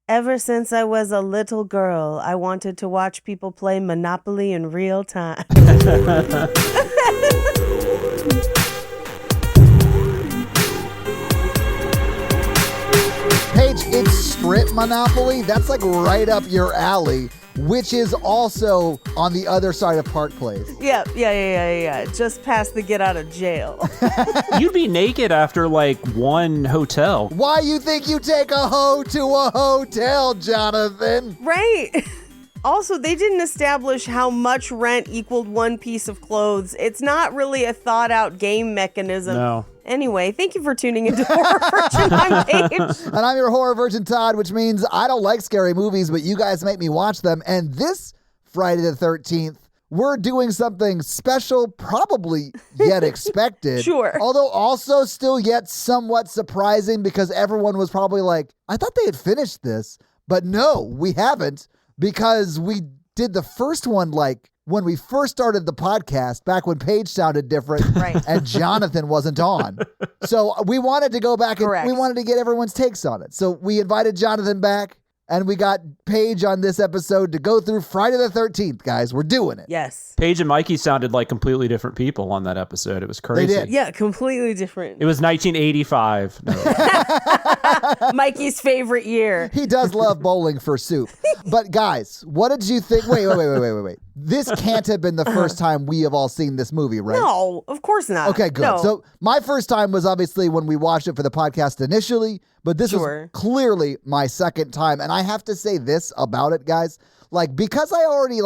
Ever since I was a little girl, I wanted to watch people play Monopoly in real time. Paige, it's strip Monopoly. That's like right up your alley, which is also on the other side of Park Place. Yeah. Just past the get out of jail. You'd be naked after like one hotel. Why you think you take a hoe to a hotel, Jonathan? Right. Also, they didn't establish how much rent equaled one piece of clothes. It's not really a thought out game mechanism. No. Anyway, thank you for tuning into Horror Virgin. I'm Paige. And I'm your horror virgin, Todd, which means I don't like scary movies, but you guys make me watch them. And this Friday the 13th, we're doing something special, probably yet expected. Sure. Although also still yet somewhat surprising because everyone was probably like, I thought they had finished this. But no, we haven't, because we did the first one like when we first started the podcast, back when Paige sounded different and Jonathan wasn't on. So we wanted to go back and we wanted to get everyone's takes on it. So we invited Jonathan back. And we got Paige on this episode to go through Friday the 13th, guys. We're doing it. Yes. Paige and Mikey sounded like completely different people on that episode. It was crazy. They did. Yeah, completely different. It was 1985. No. Mikey's favorite year. He does love bowling for soup. But guys, what did you think? Wait. This can't have been the first time we have all seen this movie, right? No, of course not. Okay, good. No. So my first time was obviously when we watched it for the podcast initially, but this was clearly my second time. And I have to say this about it, guys. Like, because I already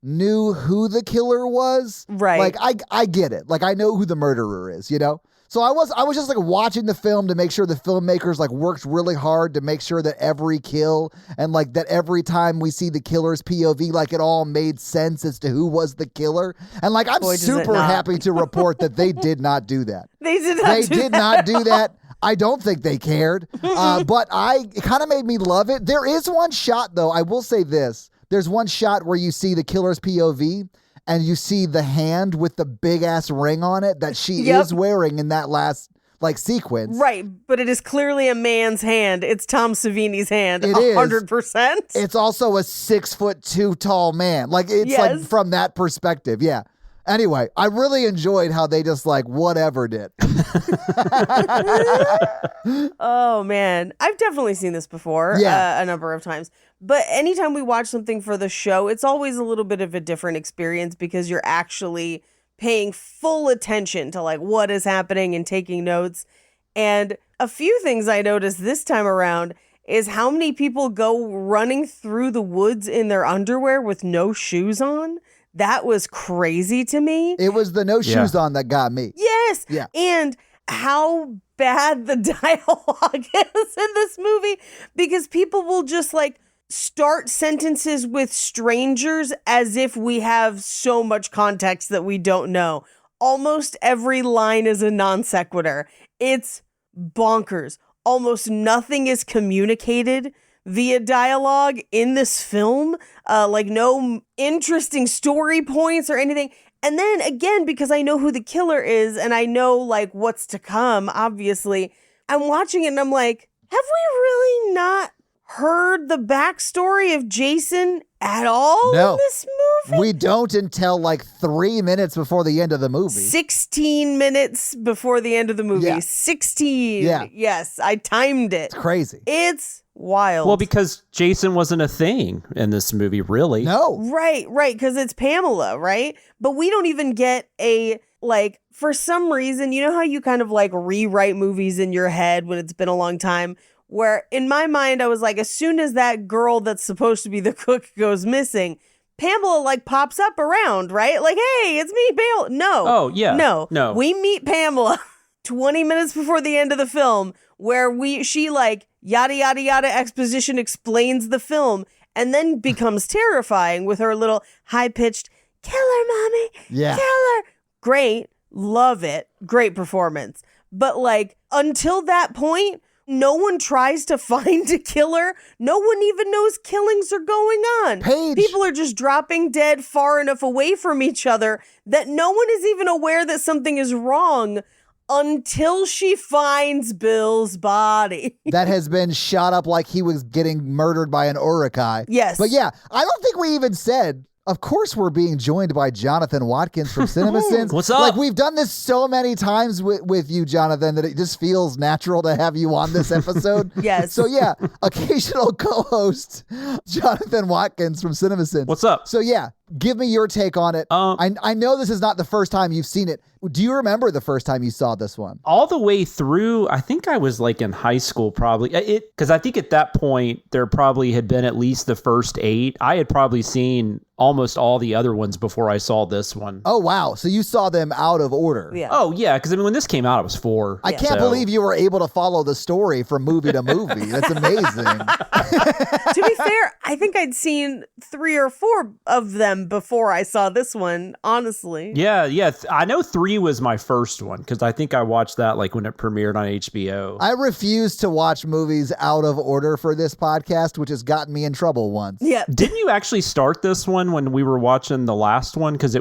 knew who the killer was. Right. Like, I get it. Like, I know who the murderer is, you know? So I was just watching the film to make sure the filmmakers worked really hard to make sure that every kill and that every time we see the killer's POV, it all made sense as to who was the killer. And I'm super happy to report that they did not do that. They did not do that. I don't think they cared, but it kind of made me love it. There is one shot, though. I will say this. There's one shot where you see the killer's POV and you see the hand with the big-ass ring on it that she is wearing in that last sequence. Right, but it is clearly a man's hand. It's Tom Savini's hand. It 100%. It's also a 6'2" tall man. It's from that perspective. Yeah. Anyway, I really enjoyed how they just whatever did. Oh, man. I've definitely seen this before a number of times. But anytime we watch something for the show, it's always a little bit of a different experience because you're actually paying full attention to what is happening and taking notes. And a few things I noticed this time around is how many people go running through the woods in their underwear with no shoes on. That was crazy to me. It was the no shoes on that got me. Yes. Yeah. And how bad the dialogue is in this movie, because people will just start sentences with strangers as if we have so much context that we don't know. Almost every line is a non sequitur. It's bonkers. Almost nothing is communicated via dialogue in this film, no interesting story points or anything. And then again, because I know who the killer is and I know what's to come, obviously, I'm watching it and I'm like, have we really not heard the backstory of Jason at all in this movie? We don't until 3 minutes before the end of the movie. 16 minutes before the end of the movie. Yeah. 16. Yeah. Yes, I timed it. It's crazy. It's wild. Well, because Jason wasn't a thing in this movie, really. No. Right, because it's Pamela, right? But we don't even get a, for some reason, you know how you kind of rewrite movies in your head when it's been a long time? Where in my mind, I was as soon as that girl that's supposed to be the cook goes missing, Pamela pops up around, right? Hey, it's me, Pamela. No. Oh, yeah. No. We meet Pamela 20 minutes before the end of the film where she yada, yada, yada exposition explains the film and then becomes terrifying with her little high-pitched, killer, mommy, killer. Great. Love it. Great performance. But until that point, no one tries to find a killer. No one even knows killings are going on. Paige. People are just dropping dead far enough away from each other that no one is even aware that something is wrong until she finds Bill's body. That has been shot up like he was getting murdered by an urukai. Yes. But yeah, I don't think we even said, of course we're being joined by Jonathan Watkins from CinemaSins. What's up? Like, we've done this so many times with you, Jonathan, that it just feels natural to have you on this episode. Yes. So yeah, occasional co-host Jonathan Watkins from CinemaSins. What's up? So yeah, give me your take on it. I know this is not the first time you've seen it. Do you remember the first time you saw this one? All the way through, I think I was like in high school probably. Because I think at that point, there probably had been at least the first 8. I had probably seen almost all the other ones before I saw this one. Oh, wow. So you saw them out of order. Yeah. Oh, yeah. Because I mean, when this came out, I was 4. I can't believe you were able to follow the story from movie to movie. That's amazing. To be fair, I think I'd seen 3 or 4 of them before I saw this one, honestly. Yeah. I know 3 was my first one because I think I watched that like when it premiered on HBO. I refuse to watch movies out of order for this podcast, which has gotten me in trouble once. Yeah. Didn't you actually start this one when we were watching the last one? Because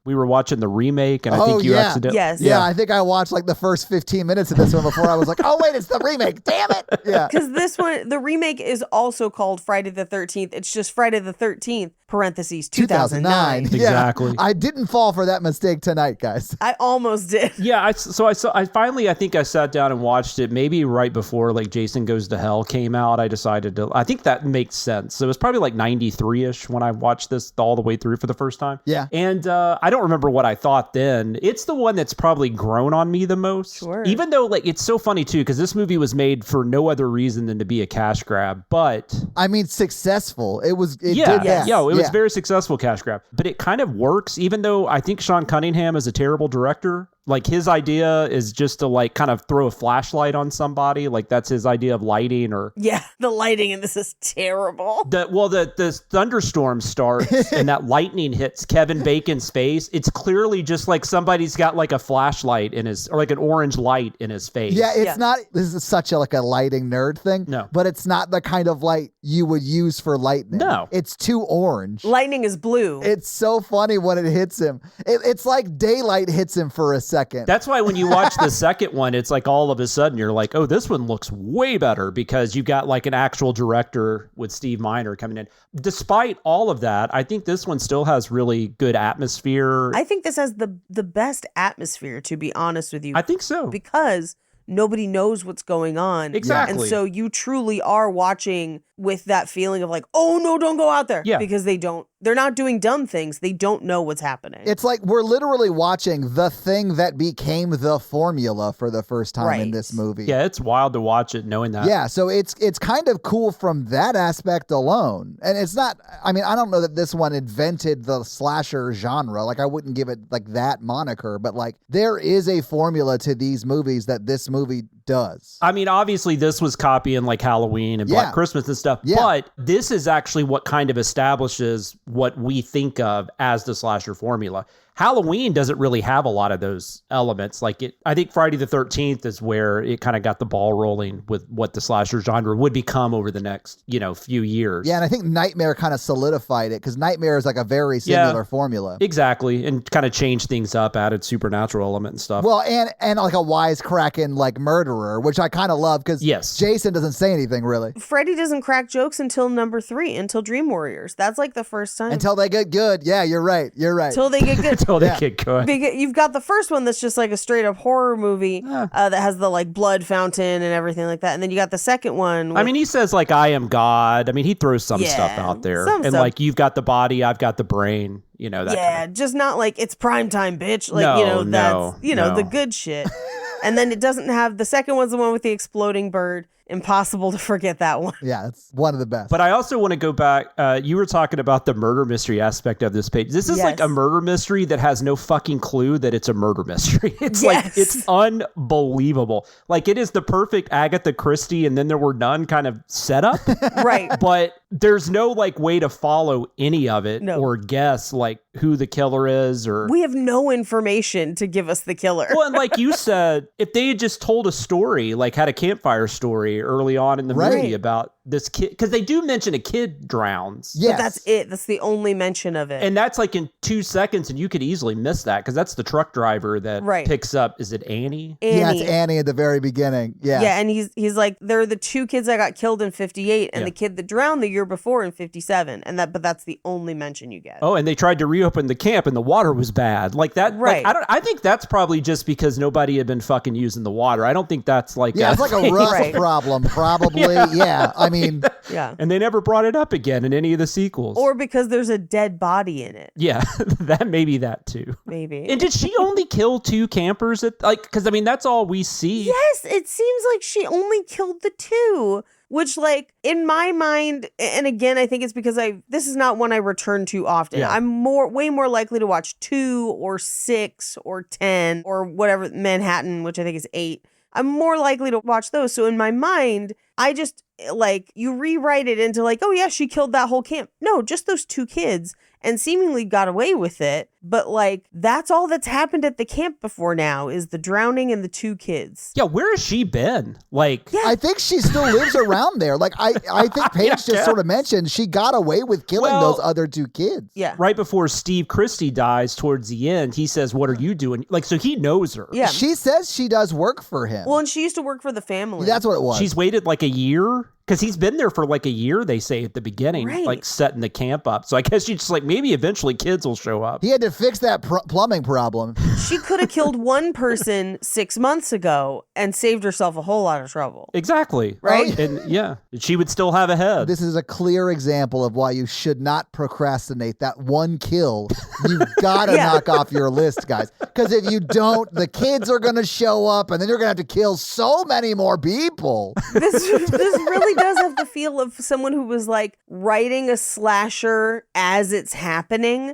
we were watching the remake, and I think you accidentally. Yes. Yeah, I think I watched like the first 15 minutes of this one before I was like, oh, wait, it's the remake. Damn it. Yeah. Because this one, the remake is also called Friday the 13th. It's just Friday the 13th, parentheses, 2009. Exactly. Yeah, I didn't fall for that mistake tonight, guys. I almost did. Yeah, I think I sat down and watched it maybe right before like Jason Goes to Hell came out. I think that makes sense. So it was probably like 93-ish when I watched this all the way through for the first time. Yeah. And I don't remember what I thought then. It's the one that's probably grown on me the most. Sure. Even though like it's so funny too, because this movie was made for no other reason than to be a cash grab. But I mean, successful. It did yeah, that. it was very successful cash grab. But it kind of works, even though I think Sean Cunningham is a terrible director. Like his idea is just to like kind of throw a flashlight on somebody. Like that's his idea of lighting or. Yeah, the lighting in this is terrible. The thunderstorm starts and that lightning hits Kevin Bacon's face. It's clearly just like somebody's got like a flashlight in his, or like an orange light in his face. Yeah, it's not, this is such a lighting nerd thing. No. But it's not the kind of light you would use for lightning. No. It's too orange. Lightning is blue. It's so funny when it hits him. It's like daylight hits him for a second. That's why when you watch the second one, it's like all of a sudden you're like, oh, this one looks way better because you've got like an actual director with Steve Miner coming in. Despite all of that, I think this one still has really good atmosphere. I think this has the best atmosphere, to be honest with you. I think so. Because nobody knows what's going on. Exactly. And so you truly are watching with that feeling of like, oh no, don't go out there. Yeah. Because they're not doing dumb things. They don't know what's happening. It's like we're literally watching the thing that became the formula for the first time in this movie. Yeah, it's wild to watch it knowing that. Yeah, so it's kind of cool from that aspect alone. And it's not, I mean, I don't know that this one invented the slasher genre. Like I wouldn't give it like that moniker, but like there is a formula to these movies that this movie does. I mean, obviously this was copying like Halloween and Black Christmas and stuff, but this is actually what kind of establishes what we think of as the slasher formula. Halloween doesn't really have a lot of those elements. I think Friday the 13th is where it kind of got the ball rolling with what the slasher genre would become over the next, few years. Yeah, and I think Nightmare kind of solidified it because Nightmare is like a very similar formula. Exactly, and kind of changed things up, added supernatural element and stuff. Well, and like a wisecracking like murderer, which I kind of love because Jason doesn't say anything really. Freddy doesn't crack jokes until number 3, until Dream Warriors. That's like the first time. Until they get good. Yeah, you're right. Until they get good. Until they get good. Because you've got the first one that's just like a straight up horror movie that has the like blood fountain and everything like that. And then you got the second one. I mean, he says like, I am God. I mean, he throws some stuff out there. And stuff. like, you've got the body, I've got the brain, that kind of. Just not like it's prime time, bitch. Like, No, that's, the good shit. And then it doesn't have, the second one's the one with the exploding bird. Impossible to forget that one. Yeah, it's one of the best. But I also want to go back. You were talking about the murder mystery aspect of this page. This is like a murder mystery that has no fucking clue that it's a murder mystery. It's like, it's unbelievable. Like it is the perfect Agatha Christie and then there were none kind of setup. Right. But there's no like way to follow any of it or guess like who the killer is or. We have no information to give us the killer. Well, and like you said, if they had just told a story, like had a campfire story early on in the movie about this kid, because they do mention a kid drowns. Yes. But that's it. That's the only mention of it. And that's like in 2 seconds, and you could easily miss that because that's the truck driver that picks up. Is it Annie? Yeah, it's Annie at the very beginning. Yeah. Yeah, and he's like, they're the 2 kids that got killed in 58 and the kid that drowned the year before in 57. But that's the only mention you get. Oh, and they tried to reopen the camp and the water was bad. Like that. Right. Like, I think that's probably just because nobody had been fucking using the water. I don't think that's like it's like a rust problem, probably. Yeah. I mean, yeah. And they never brought it up again in any of the sequels. Or because there's a dead body in it. Yeah, that maybe that too. Maybe. And did she only kill 2 campers? Because I mean, that's all we see. Yes, it seems like she only killed the 2. Which, like, in my mind, and again, I think it's because this is not one I return to often. Yeah. I'm way more likely to watch 2 or 6 or 10 or whatever, Manhattan, which I think is 8. I'm more likely to watch those. So in my mind, I just, like, you rewrite it into like, oh yeah, she killed that whole camp. No, just those 2 kids and seemingly got away with it. But like, that's all that's happened at the camp before now is the drowning and the 2 kids. Yeah, where has she been? Like, I think she still lives around there. Like, I think Paige just sort of mentioned she got away with killing those other 2 kids. Yeah. Right before Steve Christie dies towards the end, he says, "What are you doing?" Like, so he knows her. Yeah. She says she does work for him. Well, and she used to work for the family. That's what it was. She's waited like a year. Because he's been there for like a year, they say at the beginning, like setting the camp up. So I guess she's just like, maybe eventually kids will show up. He had to fix that plumbing problem. She could have killed one person 6 months ago and saved herself a whole lot of trouble. Exactly. Right? And she would still have a head. This is a clear example of why you should not procrastinate. That one kill, you've got to knock off your list, guys. Because if you don't, the kids are going to show up and then you're going to have to kill so many more people. This really does have the feel of someone who was like writing a slasher as it's happening.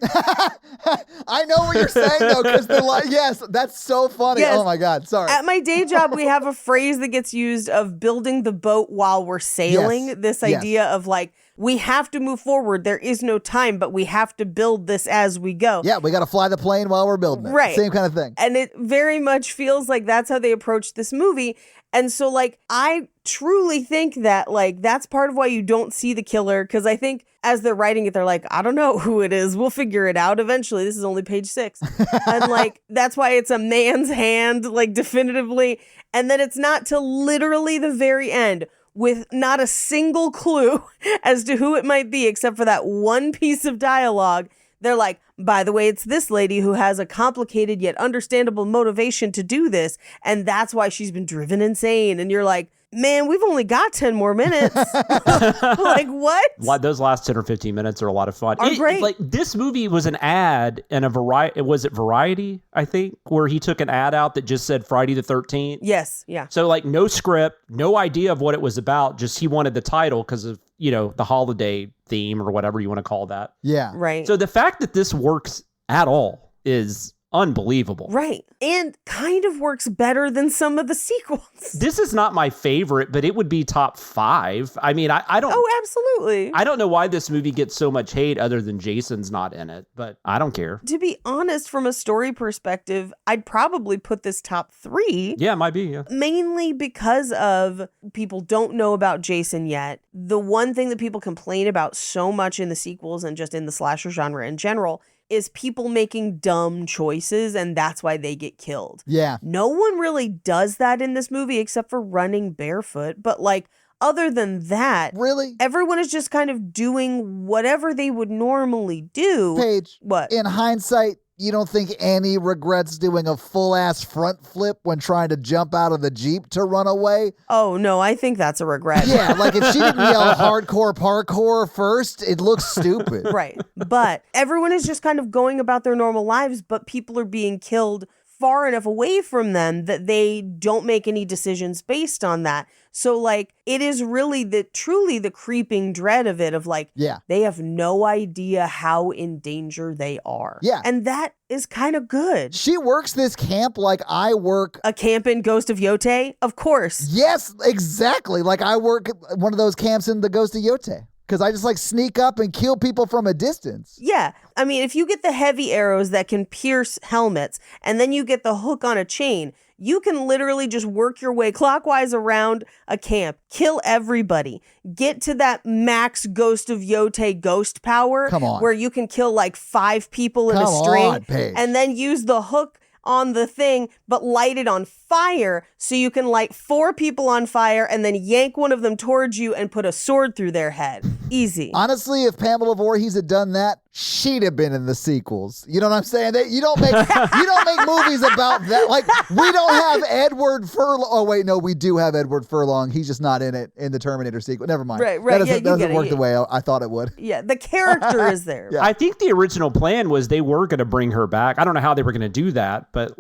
I know what you're saying though, because they're like, yes, that's so funny. Yes. Oh my God, sorry. At my day job, we have a phrase that gets used of building the boat while we're sailing. Yes. This idea of like, we have to move forward. There is no time, but we have to build this as we go. Yeah, we got to fly the plane while we're building it. Right. Same kind of thing. And it very much feels like that's how they approach this movie. And so, like, I truly think that, like, that's part of why you don't see the killer. Because I think as they're writing it, they're like, I don't know who it is. We'll figure it out eventually. This is only page 6. And, like, that's why it's a man's hand, like, definitively. And then it's not till literally the very end with not a single clue as to who it might be, except for that one piece of dialogue. They're like, by the way, it's this lady who has a complicated yet understandable motivation to do this. And that's why she's been driven insane. And you're like, man, we've only got 10 more minutes. Like, what? Those last 10 or 15 minutes are a lot of fun. Great. Like, this movie was an ad in a variety. Was it Variety, I think, where he took an ad out that just said Friday the 13th? Yes. Yeah. So, like, no script, no idea of what it was about. Just he wanted the title because of, the holiday theme or whatever you want to call that. Yeah. Right. So the fact that this works at all is unbelievable. Right. And kind of works better than some of the sequels. This is not my favorite, but it would be top 5. I mean, I don't... Oh, absolutely. I don't know why this movie gets so much hate other than Jason's not in it, but I don't care. To be honest, from a story perspective, I'd probably put this top 3. Yeah, it might be, yeah. Mainly because of people don't know about Jason yet. The one thing that people complain about so much in the sequels and just in the slasher genre in general is people making dumb choices, and that's why they get killed. Yeah. No one really does that in this movie except for running barefoot. But like, other than that, Really? everyone is just kind of doing whatever they would normally do. Paige, What? in hindsight, you don't think Annie regrets doing a full-ass front flip when trying to jump out of the Jeep to run away? Oh, no, I think that's a regret. Yeah, like if she didn't yell hardcore parkour first, it looks stupid. Right. But everyone is just kind of going about their normal lives, but people are being killed far enough away from them that they don't make any decisions based on that. So like, it is really truly the creeping dread of it, of like, Yeah. they have no idea how in danger they are. Yeah. And that is kind of good. She works this camp like I work. A camp in Ghost of Yote? Of course. Yes, exactly. Like I work one of those camps in the Ghost of Yote. because I just like sneak up and kill people from a distance. Yeah. I mean, if you get the heavy arrows that can pierce helmets and then you get the hook on a chain, you can literally just work your way clockwise around a camp, kill everybody, get to that max Ghost of Yote ghost power. Come on. Where you can kill like 5 people in a string and then use the hook on the thing, but light it on fire so you can light 4 people on fire and then yank one of them towards you and put a sword through their head. Easy. Honestly, if Pamela Voorhees had done that, she'd have been in the sequels. You know what I'm saying? You don't make movies about that. Like, we don't have Edward Furlong. Oh wait, no, we do have Edward Furlong. He's just not in it in the Terminator sequel. Never mind. Right. That doesn't work the way I thought it would. Yeah, the character is there. Yeah. I think the original plan was they were going to bring her back. I don't know how they were going to do that, but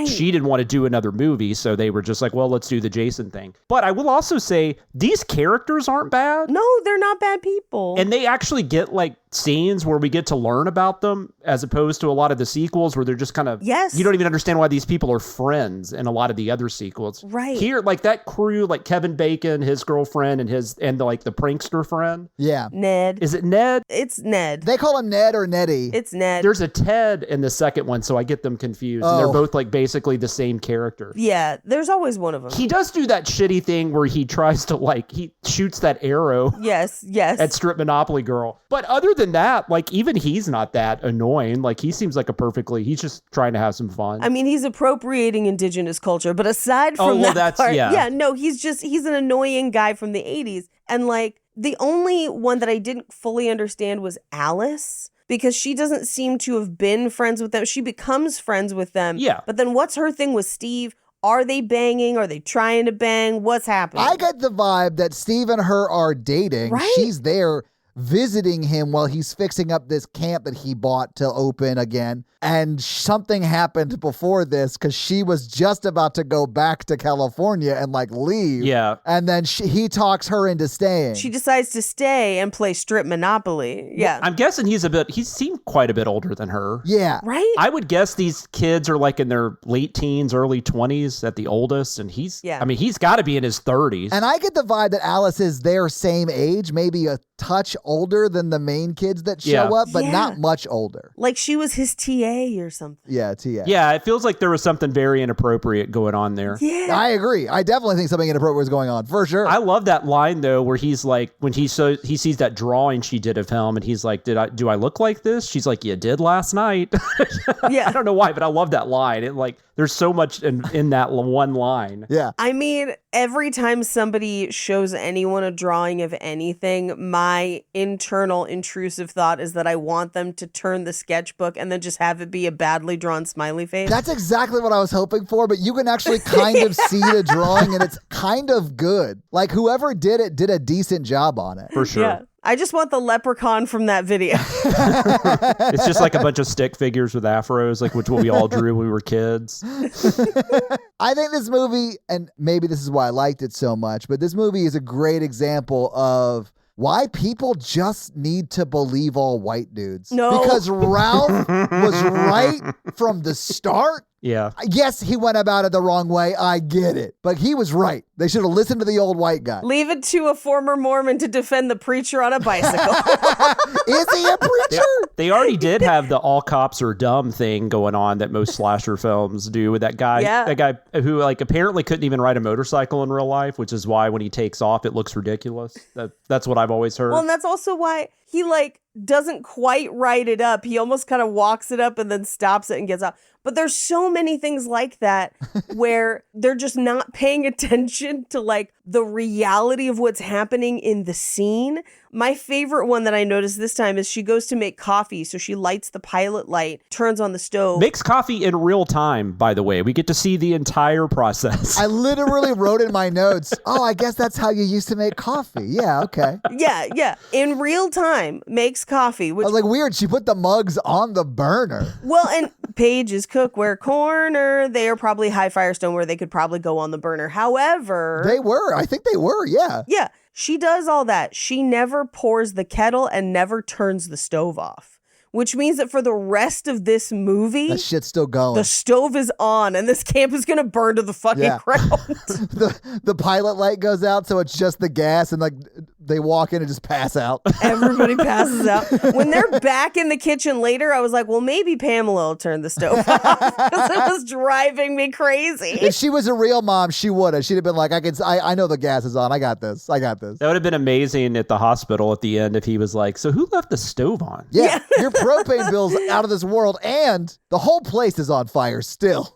she didn't want to do another movie, so they were just like, well, let's do the Jason thing. But I will also say these characters aren't bad. No, they're not bad people. And they actually get like scenes where we get to learn about them, as opposed to a lot of the sequels where they're just kind of, you don't even understand why these people are friends in a lot of the other sequels. Right. Here, like that crew, like Kevin Bacon, his girlfriend, and the prankster friend. Yeah. Ned. Is it Ned? It's Ned. They call him Ned or Nettie. It's Ned. There's a Ted in the second one, so I get them confused. And they're both like basically the same character. Yeah, there's always one of them. He does do that shitty thing where he tries to he shoots that arrow. Yes. At Strip Monopoly Girl. But other than that, like even he's not that annoying. Like he seems like he's just trying to have some fun. I mean, he's appropriating indigenous culture, but aside from he's an annoying guy from the 80s. And like the only one that I didn't fully understand was Alice. Because she doesn't seem to have been friends with them. She becomes friends with them. Yeah. But then what's her thing with Steve? Are they banging? Are they trying to bang? What's happening? I get the vibe that Steve and her are dating. Right? She's there visiting him while he's fixing up this camp that he bought to open again. And something happened before this because she was just about to go back to California and leave. Yeah. And then he talks her into staying. She decides to stay and play strip Monopoly. Yeah. I'm guessing he seemed quite a bit older than her. Yeah. Right? I would guess these kids are like in their late teens, early 20s at the oldest. And he's got to be in his 30s. And I get the vibe that Alice is their same age, maybe a touch older than the main kids that show up, but not much older. Like she was his TA or something. Yeah, TA. Yeah, it feels like there was something very inappropriate going on there. Yeah. I agree. I definitely think something inappropriate was going on, for sure. I love that line, though, where he's like, when he sees that drawing she did of him, and he's like, do I look like this? She's like, you did last night. Yeah. I don't know why, but I love that line. There's so much in that one line. Yeah. I mean, every time somebody shows anyone a drawing of anything, my internal intrusive thought is that I want them to turn the sketchbook and then just have it be a badly drawn smiley face. That's exactly what I was hoping for, but you can actually kind of see the drawing and it's kind of good. Like whoever did it did a decent job on it. For sure. Yeah. I just want the leprechaun from that video. It's just like a bunch of stick figures with afros, like what we all drew when we were kids. I think this movie, and maybe this is why I liked it so much, but this movie is a great example of why people just need to believe all white dudes. No. Because Ralph was right from the start. Yeah. Yes, he went about it the wrong way. I get it. But he was right. They should have listened to the old white guy. Leave it to a former Mormon to defend the preacher on a bicycle. Is he a preacher? They already did have the all cops are dumb thing going on that most slasher films do with that guy. Yeah. That guy who apparently couldn't even ride a motorcycle in real life, which is why when he takes off, it looks ridiculous. That's what I've always heard. Well, and that's also why he doesn't quite ride it up. He almost kind of walks it up and then stops it and gets out. But there's so many things like that where they're just not paying attention to the reality of what's happening in the scene. My favorite one that I noticed this time is she goes to make coffee. So she lights the pilot light, turns on the stove. Makes coffee in real time, by the way. We get to see the entire process. I literally wrote in my notes, I guess that's how you used to make coffee. Yeah, okay. Yeah. In real time, makes coffee. Which, I was like, weird. She put the mugs on the burner. Well, and Paige's Cookware Corner, they are probably high Firestone where they could probably go on the burner. However... They were. I think they were, yeah. Yeah. She does all that. She never pours the kettle and never turns the stove off, which means that for the rest of this movie, that shit's still going. The stove is on and this camp is going to burn to the fucking ground. The pilot light goes out, so it's just the gas, and They walk in and just pass out. Everybody passes out. When they're back in the kitchen later, I was like, well, maybe Pamela will turn the stove off because it was driving me crazy. If she was a real mom, she would have. She'd have been like, I know the gas is on. I got this. That would have been amazing at the hospital at the end if he was like, so who left the stove on? Yeah. Your propane bill's out of this world, and the whole place is on fire still.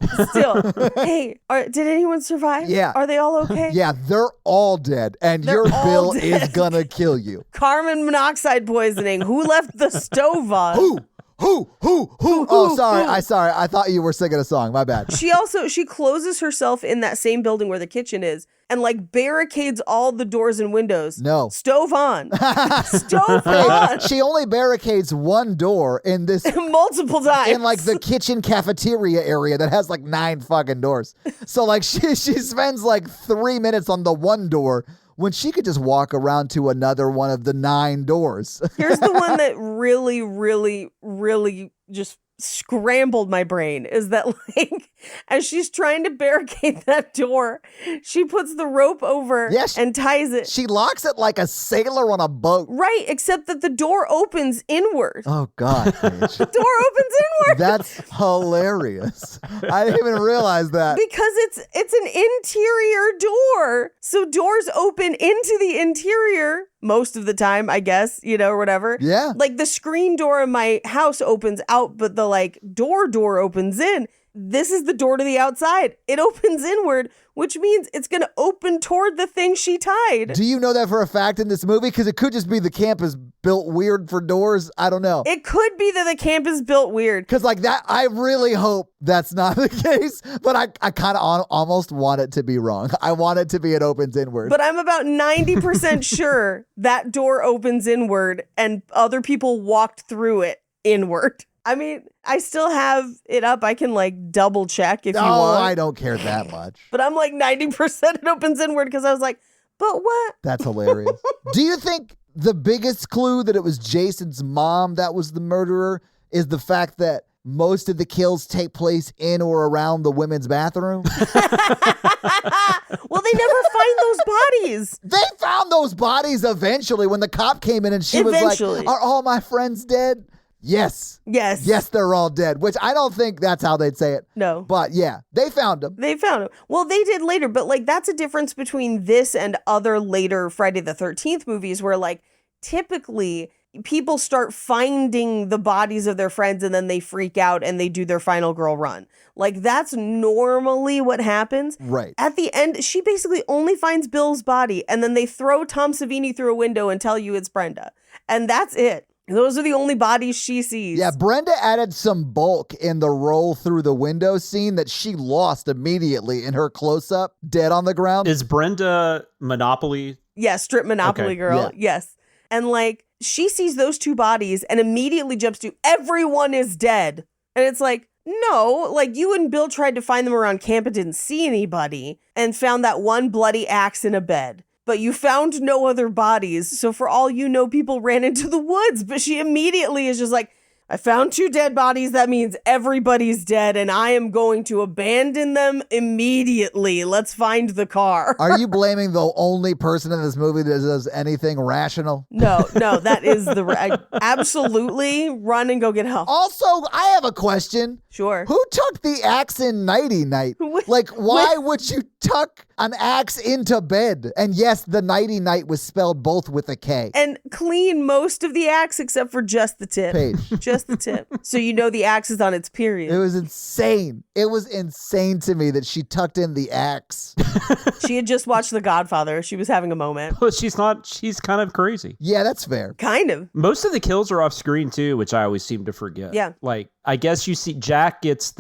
Hey, did anyone survive? Yeah. Are they all okay? Yeah, they're all dead, and your bill is gonna kill you. Carbon monoxide poisoning. Who left the stove on? Who? Oh, sorry. I thought you were singing a song. My bad. She closes herself in that same building where the kitchen is and like barricades all the doors and windows. No. Stove on. Stove on. She only barricades one door in this multiple times. In like the kitchen cafeteria area that has like 9 fucking doors. So like she spends like 3 minutes on the one door when she could just walk around to another one of the 9 doors. Here's the one that really, really, really just scrambled my brain is that like as she's trying to barricade that door, she puts the rope over and ties it. She locks it like a sailor on a boat. Right, except that the door opens inward. Oh, God, Paige. The door opens inward. That's hilarious. I didn't even realize that. Because it's an interior door. So doors open into the interior most of the time, I guess, or whatever. Yeah. Like the screen door in my house opens out, but the like door opens in. This is the door to the outside. It opens inward, which means it's going to open toward the thing she tied. Do you know that for a fact in this movie? Because it could just be the camp is built weird for doors. I don't know. It could be that the camp is built weird. Because like that, I really hope that's not the case. But I kind of almost want it to be wrong. I want it to be it opens inward. But I'm about 90% sure that door opens inward and other people walked through it inward. I mean, I still have it up. I can like double check if you want. I don't care that much. But I'm like 90% it opens inward because I was like, but what? That's hilarious. Do you think the biggest clue that it was Jason's mom that was the murderer is the fact that most of the kills take place in or around the women's bathroom? Well, they never find those bodies. They found those bodies eventually when the cop came in and she was like, are all my friends dead? Yes. Yes, they're all dead, which I don't think that's how they'd say it. No. But yeah, they found them. Well, they did later, but like that's a difference between this and other later Friday the 13th movies where like typically people start finding the bodies of their friends and then they freak out and they do their final girl run. Like that's normally what happens. Right. At the end, she basically only finds Bill's body and then they throw Tom Savini through a window and tell you it's Brenda. And that's it. Those are the only bodies she sees. Yeah, Brenda added some bulk in the roll through the window scene that she lost immediately in her close-up, dead on the ground. Is Brenda Monopoly? Yeah, strip Monopoly girl. Yeah. Yes. And like, she sees those 2 bodies and immediately jumps to, everyone is dead. And it's like, no, like you and Bill tried to find them around camp and didn't see anybody and found that one bloody axe in a bed. But you found no other bodies. So for all you know, people ran into the woods. But she immediately is just like, I found 2 dead bodies. That means everybody's dead. And I am going to abandon them immediately. Let's find the car. Are you blaming the only person in this movie that does anything rational? No, that is absolutely run and go get help. Also, I have a question. Sure. Who tucked the axe in nighty night? Like, why would you tuck an axe into bed? And yes, the nighty night was spelled both with a K. And clean most of the axe except for just the tip. Paige. Just the tip. So you know the axe is on its period. It was insane. It was insane to me that she tucked in the axe. She had just watched The Godfather. She was having a moment. Well, she's not. She's kind of crazy. Yeah, that's fair. Kind of. Most of the kills are off screen too, which I always seem to forget. Yeah. Like, I guess you see Jack gets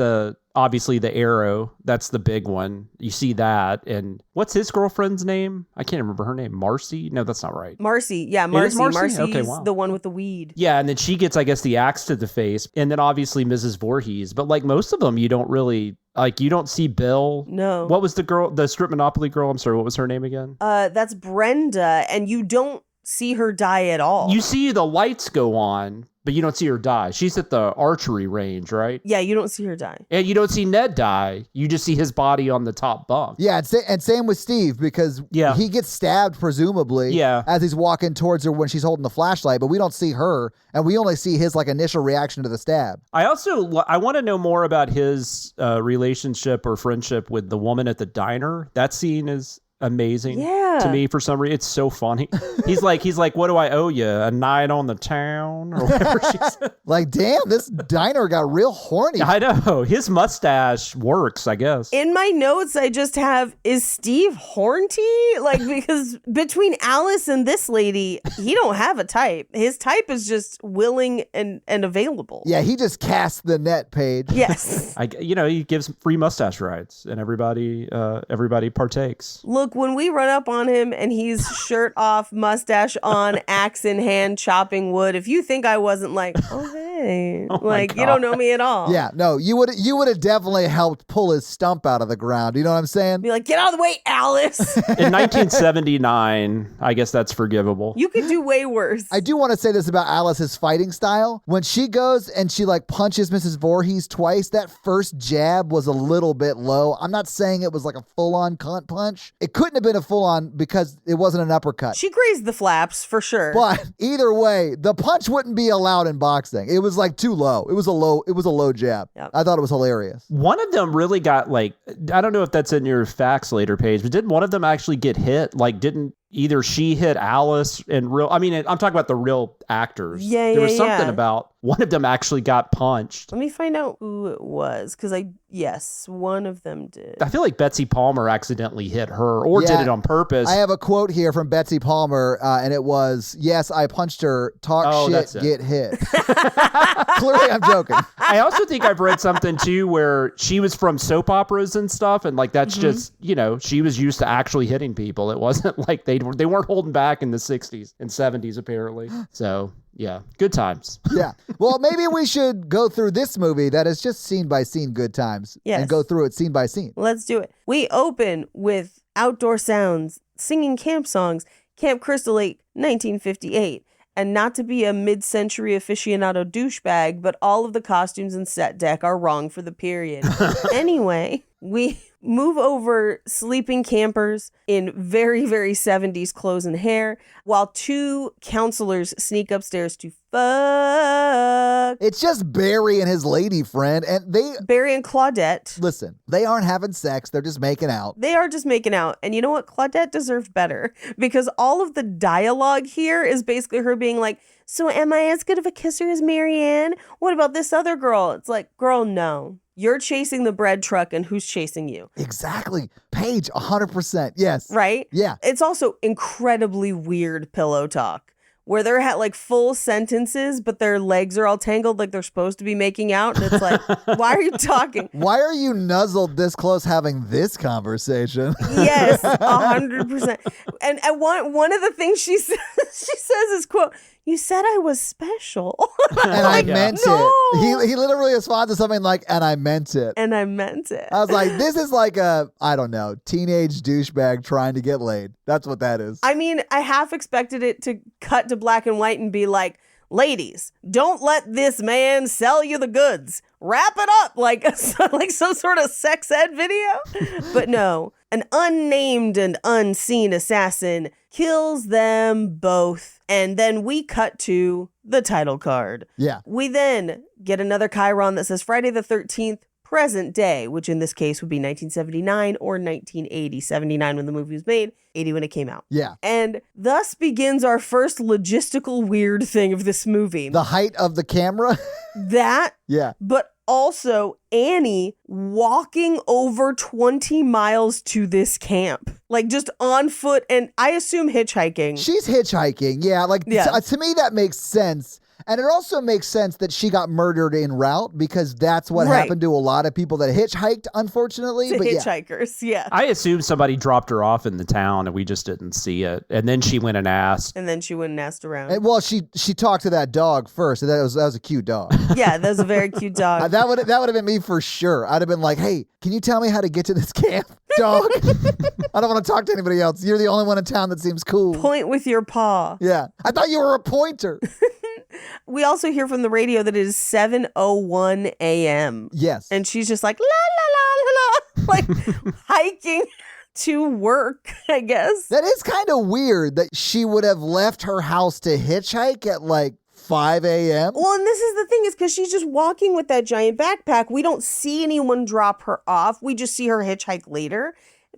obviously the arrow. That's the big one. You see that. And what's his girlfriend's name? I can't remember her name. Marcy? No, that's not right. Marcy. Yeah, Marcy. Marcy's okay, wow. the one with the weed. Yeah, and then she gets, I guess, the axe to the face. And then obviously Mrs. Voorhees. But like most of them, you don't really, like you don't see Bill. No. What was the girl, the strip Monopoly girl? I'm sorry, what was her name again? That's Brenda. And you don't see her die at all. You see the lights go on, but you don't see her die. She's at the archery range, right? Yeah, you don't see her die. And you don't see Ned die. You just see his body on the top bunk. Yeah, and same with Steve, because he gets stabbed, presumably, as he's walking towards her when she's holding the flashlight, but we don't see her, and we only see his initial reaction to the stab. I want to know more about his relationship or friendship with the woman at the diner. That scene is amazing to me for some reason. It's so funny. He's like, what do I owe you? A night on the town or whatever she said. Like, damn, this diner got real horny. I know. His mustache works, I guess. In my notes, I just have, is Steve horny? Because between Alice and this lady, he don't have a type. His type is just willing and available. Yeah, he just cast the net page. Yes. He gives free mustache rides and everybody partakes. Look, when we run up on him and he's shirt off, mustache on, axe in hand, chopping wood, if you think I wasn't like, oh, hey, you don't know me at all. Yeah, no, you would have definitely helped pull his stump out of the ground. You know what I'm saying? Be like, get out of the way, Alice. In 1979, I guess that's forgivable. You could do way worse. I do want to say this about Alice's fighting style. When she goes and she punches Mrs. Voorhees twice, that first jab was a little bit low. I'm not saying it was a full-on cunt punch. It couldn't have been a full-on because it wasn't an uppercut. She grazed the flaps for sure. But either way, the punch wouldn't be allowed in boxing. It was too low. It was a low jab. Yep. I thought it was hilarious. One of them really got I don't know if that's in your facts later page, but didn't one of them actually get hit? Didn't either she hit Alice in real... I'm talking about the real actors. Yeah, there was something about one of them actually got punched. Let me find out who it was, because yes, one of them did. I feel like Betsy Palmer accidentally hit her or did it on purpose. I have a quote here from Betsy Palmer, and it was, "Yes, I punched her. Talk shit, get hit." Clearly, I'm joking. I also think I've read something, too, where she was from soap operas and stuff, and that's just, she was used to actually hitting people. It wasn't like they weren't holding back in the 60s and 70s, apparently. So... yeah, good times. Yeah. Well, maybe we should go through this movie that is just scene by scene good times and go through it scene by scene. Let's do it. We open with outdoor sounds, singing camp songs, Camp Crystal Lake, 1958. And not to be a mid-century aficionado douchebag, but all of the costumes and set deck are wrong for the period. Anyway, we move over sleeping campers in very, very 70s clothes and hair, while two counselors sneak upstairs to fuck. It's just Barry and his lady friend, and Barry and Claudette. Listen, they aren't having sex, they're just making out. They are just making out. And you know what? Claudette deserved better, because all of the dialogue here is basically her being like, so am I as good of a kisser as Marianne? What about this other girl? It's like, girl, no. You're chasing the bread truck, and who's chasing you? Exactly. Paige, 100%. Yes. Right? Yeah. It's also incredibly weird pillow talk, where they're full sentences, but their legs are all tangled like they're supposed to be making out. And it's like, why are you talking? Why are you nuzzled this close having this conversation? Yes, 100%. And one of the things she says is, quote, "You said I was special." And I meant it. He literally responds to something like, "And I meant it." And I meant it. I was like, this is like a, I don't know, teenage douchebag trying to get laid. That's what that is. I half expected it to cut to black and white and be like, ladies, don't let this man sell you the goods. Wrap it up like some sort of sex ed video. But no, an unnamed and unseen assassin kills them both. And then we cut to the title card. Yeah. We then get another chyron that says Friday the 13th, present day, which in this case would be 1979 or 1980. 79 when the movie was made, 80 when it came out. Yeah. And thus begins our first logistical weird thing of this movie. The height of the camera? That. Yeah. But also Annie walking over 20 miles to this camp. Just on foot, and I assume hitchhiking. She's hitchhiking, yeah. To me, that makes sense. And it also makes sense that she got murdered en route, because that's what happened to a lot of people that hitchhiked, unfortunately. To hitchhikers, yeah. I assume somebody dropped her off in the town and we just didn't see it. And then she went and asked. And then she went and asked around. And, well, she talked to that dog first, and that was a cute dog. Yeah, that was a very cute dog. That would have been me for sure. I'd have been like, hey, can you tell me how to get to this camp? dog. I don't want to talk to anybody else. You're the only one in town that seems cool. Point with your paw. Yeah. I thought you were a pointer. We also hear from the radio that it is 7:01 a.m. Yes. And she's just like, la, la, la, la, la, like hiking to work, I guess. That is kind of weird that she would have left her house to hitchhike at like 5 a.m. Well, and this is the thing is because she's just walking with that giant backpack. We don't see anyone drop her off. We just see her hitchhike later.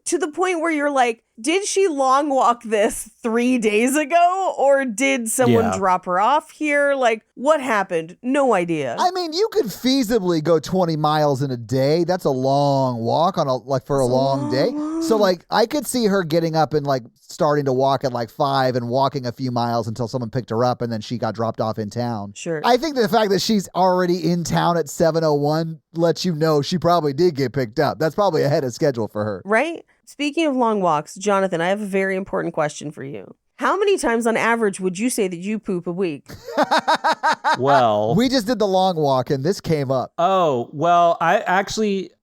To the point where you're like, did she long walk this 3 days ago? Or did someone drop her off here? Like, what happened? No idea. I mean, you could feasibly go 20 miles in a day. That's a long walk for a long day. So like, I could see her getting up and like starting to walk at like 5 and walking a few miles until someone picked her up and then she got dropped off in town. Sure. I think the fact that she's already in town at 7:01 lets you know she probably did get picked up. That's probably ahead of schedule for her. Right? Speaking of long walks, Jonathan, I have a very important question for you. How many times on average would you say that you poop a week? Well, we just did the long walk and this came up. Oh, well, I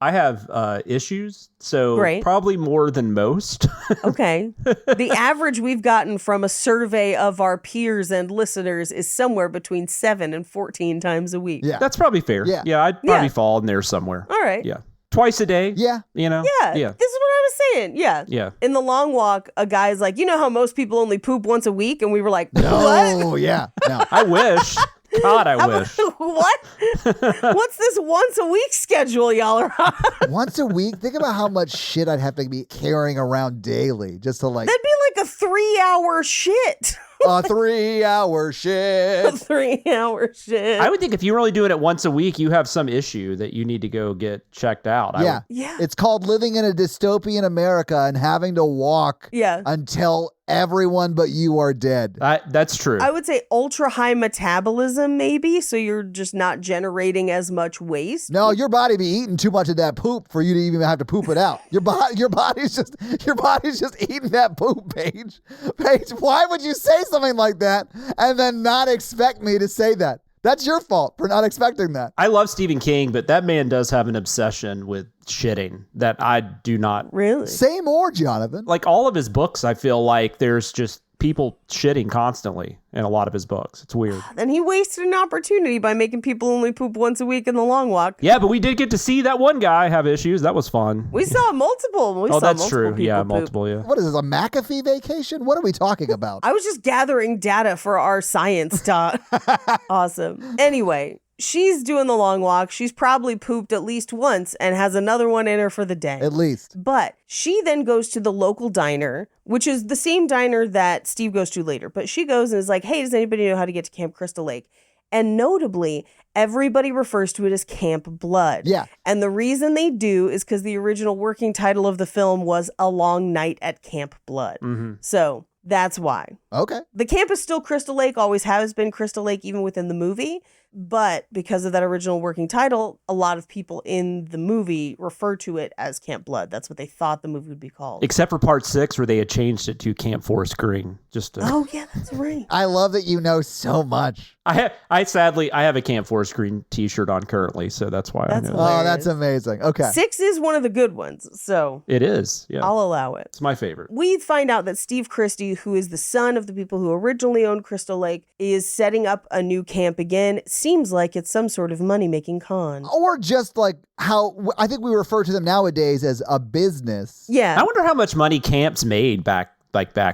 have issues, so probably more than most. Okay. The average we've gotten from a survey of our peers and listeners is somewhere between 7 and 14 times a week. Yeah. That's probably fair. Yeah, I'd probably fall in there somewhere. All right. Yeah. Twice a day. Yeah. You know? Yeah. This is what I was saying. Yeah. Yeah. In the long walk, a guy's like, you know how most people only poop once a week? And we were like, what? Oh, yeah. No. I wish. God, I wish. What? What's this once a week schedule y'all are on? Once a week? Think about how much shit I'd have to be carrying around daily just to like... That'd be like a 3-hour shit. A 3-hour shit. A 3-hour shit. I would think if you're only doing it once a week, you have some issue that you need to go get checked out. Yeah. Yeah. It's called living in a dystopian America and having to walk until everyone but you are dead. That's true. I would say ultra high metabolism, maybe, so you're just not generating as much waste. No, your body be eating too much of that poop for you to even have to poop it out. Your body's just eating that poop, Paige. Paige, why would you say something like that and then not expect me to say that? That's your fault for not expecting that. I love Stephen King, but that man does have an obsession with shitting that I do not. Really? Say more, Jonathan. Like all of his books, I feel like there's just people shitting constantly in a lot of his books. It's weird. And he wasted an opportunity by making people only poop once a week in the long walk. Yeah, but we did get to see that one guy have issues. That was fun. We saw multiple. That's true. Yeah, multiple, yeah. What is this, a McAfee vacation? What are we talking about? I was just gathering data for our science talk. Awesome. Anyway, she's doing the long walk. She's probably pooped at least once and has another one in her for the day. At least. But she then goes to the local diner, which is the same diner that Steve goes to later. But she goes and is like, hey, does anybody know how to get to Camp Crystal Lake? And notably, everybody refers to it as Camp Blood. Yeah. And the reason they do is because the original working title of the film was A Long Night at Camp Blood. Mm-hmm. So that's why. Okay. The camp is still Crystal Lake, always has been Crystal Lake, even within the movie. But because of that original working title, a lot of people in the movie refer to it as Camp Blood. That's what they thought the movie would be called. Except for part 6 where they had changed it to Camp Forest Green. Oh, yeah, that's right. I love that you know so much. I sadly have a Camp Forest Green t-shirt on currently, so that's why I know. Oh, that's amazing. Okay. 6 is one of the good ones, so it is. Yeah. I'll allow it. It's my favorite. We find out that Steve Christie, who is the son of the people who originally owned Crystal Lake, is setting up a new camp again. Seems like it's some sort of money-making con. Or just like how I think we refer to them nowadays as a business. Yeah. I wonder how much money camps made back